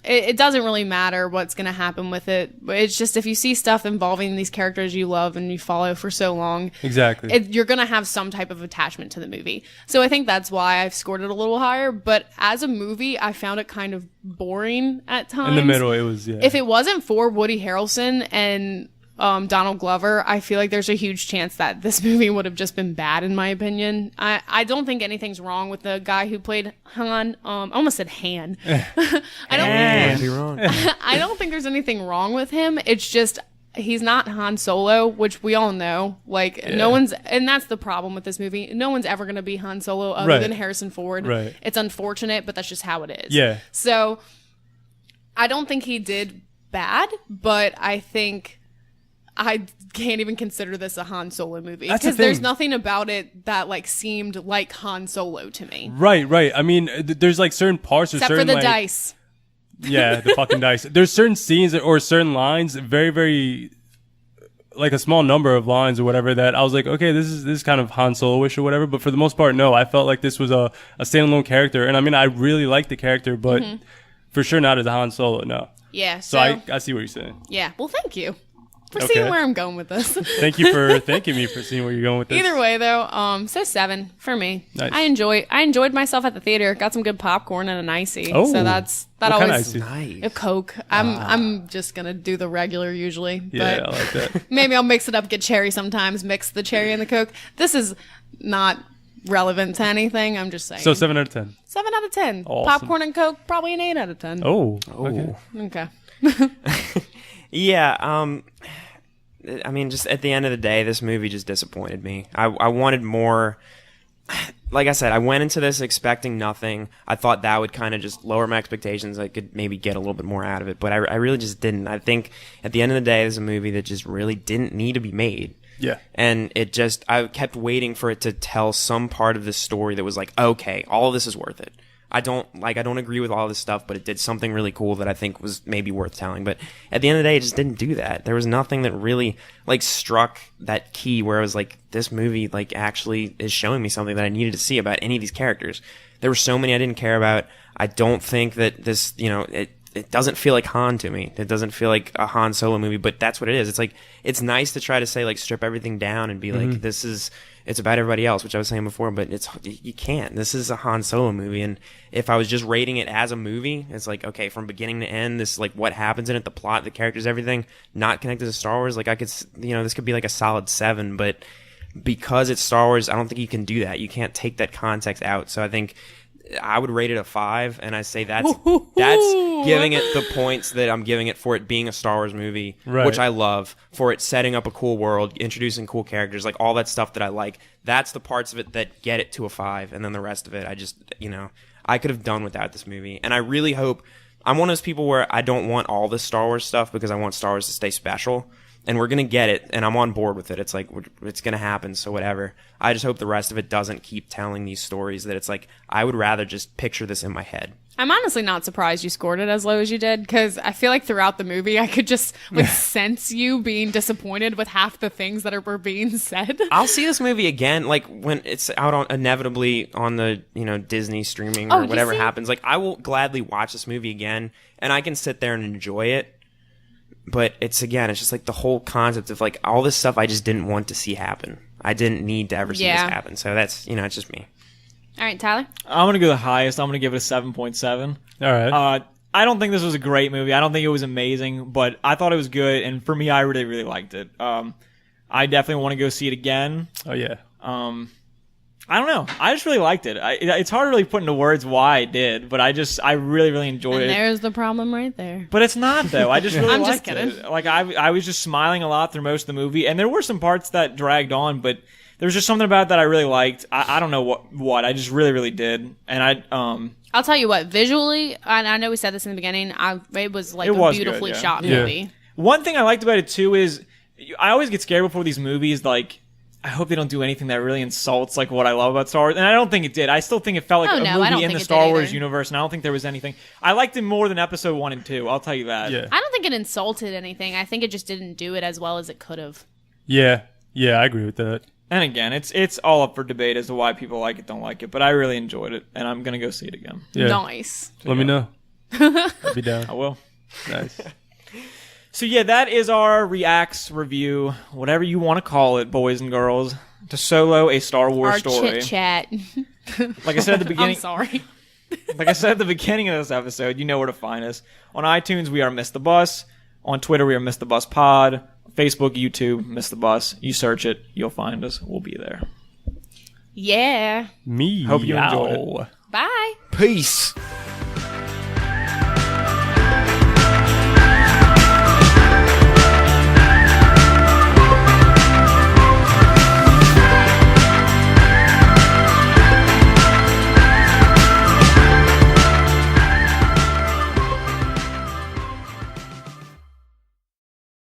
it doesn't really matter what's going to happen with it. It's just if you see stuff involving these characters you love and you follow for so long, Exactly. you're going to have some type of attachment to the movie. So I think that's why I've scored it a little higher. But as a movie, I found it kind of boring at times. In the middle, it was, yeah. If it wasn't for Woody Harrelson and Donald Glover, I feel like there's a huge chance that this movie would have just been bad, in my opinion. I don't think anything's wrong with the guy who played Han. I almost said Han. Might be wrong. I don't think there's anything wrong with him. It's just he's not Han Solo, which we all know. Like no one's, and that's the problem with this movie. No one's ever going to be Han Solo other Right. than Harrison Ford. Right. It's unfortunate, but that's just how it is. Yeah. So I don't think he did bad, but I think I can't even consider this a Han Solo movie That's the because there's thing. nothing about it that like seemed like Han Solo to me, Right. I mean, there's like certain parts or except certain for the like, dice. Yeah, the fucking dice. There's certain scenes or certain lines, very, very, like a small number of lines or whatever, that I was like, okay, this is kind of Han Solo-ish or whatever. But for the most part, no, I felt like this was a standalone character. And I mean, I really liked the character, but for sure not as a Han Solo, no. Yeah. So I see what you're saying. Yeah. Well, thank you for Okay. seeing where I'm going with this. Thank you for thanking me for seeing where you're going with this. Either way, though, so 7 for me. Nice. I enjoyed myself at the theater. Got some good popcorn and an icy. Oh, so that what kind of always icy? Nice. a Coke. I'm just gonna do the regular usually, Yeah, but I like that. maybe I'll mix it up. Get cherry sometimes. Mix the cherry and the Coke. This is not relevant to anything. I'm just saying. So 7 out of 10. 7 out of 10. Awesome. Popcorn and Coke, probably an 8 out of 10. Oh, okay. Okay. Yeah, I mean, just at the end of the day, this movie just disappointed me. I wanted more. Like I said, I went into this expecting nothing. I thought that would kind of just lower my expectations. I could maybe get a little bit more out of it, but I really just didn't. I think at the end of the day, this is a movie that just really didn't need to be made. Yeah. And I kept waiting for it to tell some part of this story that was like, okay, all of this is worth it. I don't agree with all this stuff, but it did something really cool that I think was maybe worth telling. But at the end of the day, it just didn't do that. There was nothing that really like struck that key where I was like, this movie like actually is showing me something that I needed to see about any of these characters. There were so many I didn't care about. I don't think that this, it doesn't feel like Han to me. It doesn't feel like a Han Solo movie, but that's what it is. It's like, it's nice to try to say like strip everything down and be like, it's about everybody else, which I was saying before, but you can't. This is a Han Solo movie, and if I was just rating it as a movie, it's like, okay, from beginning to end, this is like what happens in it, the plot, the characters, everything, not connected to Star Wars. Like I could, this could be like a solid 7, but because it's Star Wars, I don't think you can do that. You can't take that context out. So I think I would rate it a 5, and I say that's giving it the points that I'm giving it for it being a Star Wars movie, Right. which I love, for it setting up a cool world, introducing cool characters, like all that stuff that I like. That's the parts of it that get it to a 5, and then the rest of it, I just, I could have done without this movie. And I really hope, I'm one of those people where I don't want all this Star Wars stuff because I want Star Wars to stay special. And we're going to get it, and I'm on board with it. It's like, it's going to happen, so whatever. I just hope the rest of it doesn't keep telling these stories that it's like, I would rather just picture this in my head. I'm honestly not surprised you scored it as low as you did, because I feel like throughout the movie I could just like sense you being disappointed with half the things that were being said. I'll see this movie again, like when it's out on inevitably on the Disney streaming Oh, or you whatever see? happens. Like I will gladly watch this movie again, and I can sit there and enjoy it. But it's just like the whole concept of like all this stuff I just didn't want to see happen. I didn't need to ever see this happen. So that's it's just me. All right, Tyler. I'm gonna go the highest. I'm gonna give it a 7.7. All right. I don't think this was a great movie. I don't think it was amazing, but I thought it was good, and for me, I really, really liked it. I definitely want to go see it again. Oh yeah. I don't know. I just really liked it. It's hard to really put into words why I did, but I really, really enjoyed And it. there's the problem right there. But it's not though. I just really I'm just liked kidding. it. Like I was just smiling a lot through most of the movie, and there were some parts that dragged on, but there was just something about it that I really liked. I don't know what I just really, really did, and I'll tell you what, visually, and I know we said this in the beginning, it was like It a was good, beautifully yeah. shot Yeah. movie. One thing I liked about it too is I always get scared before these movies. Like, I hope they don't do anything that really insults like what I love about Star Wars, and I don't think it did. I still think it felt like Oh, a no, I movie don't in think the it Star did Wars either. universe, and I don't think there was anything. I liked it more than Episode 1 and 2. I'll tell you that. Yeah. I don't think it insulted anything. I think it just didn't do it as well as it could have. Yeah. Yeah. I agree with that. And again, it's all up for debate as to why people like it, don't like it. But I really enjoyed it, and I'm gonna go see it again. Yeah. Nice. Let me know. I'll be down. I will. Nice. So yeah, that is our reacts review, whatever you want to call it, boys and girls, to Solo: A Star Wars Our Story. chit chat. Like I said at the I'm beginning, sorry. like I said at the beginning of this episode, you know where to find us. On iTunes, we are Miss the Bus. On Twitter, we are Miss the Bus Pod. Facebook, YouTube, Miss the Bus. You search it, you'll find us. We'll be there. Yeah. Me. Hope you enjoyed it. Bye. Peace.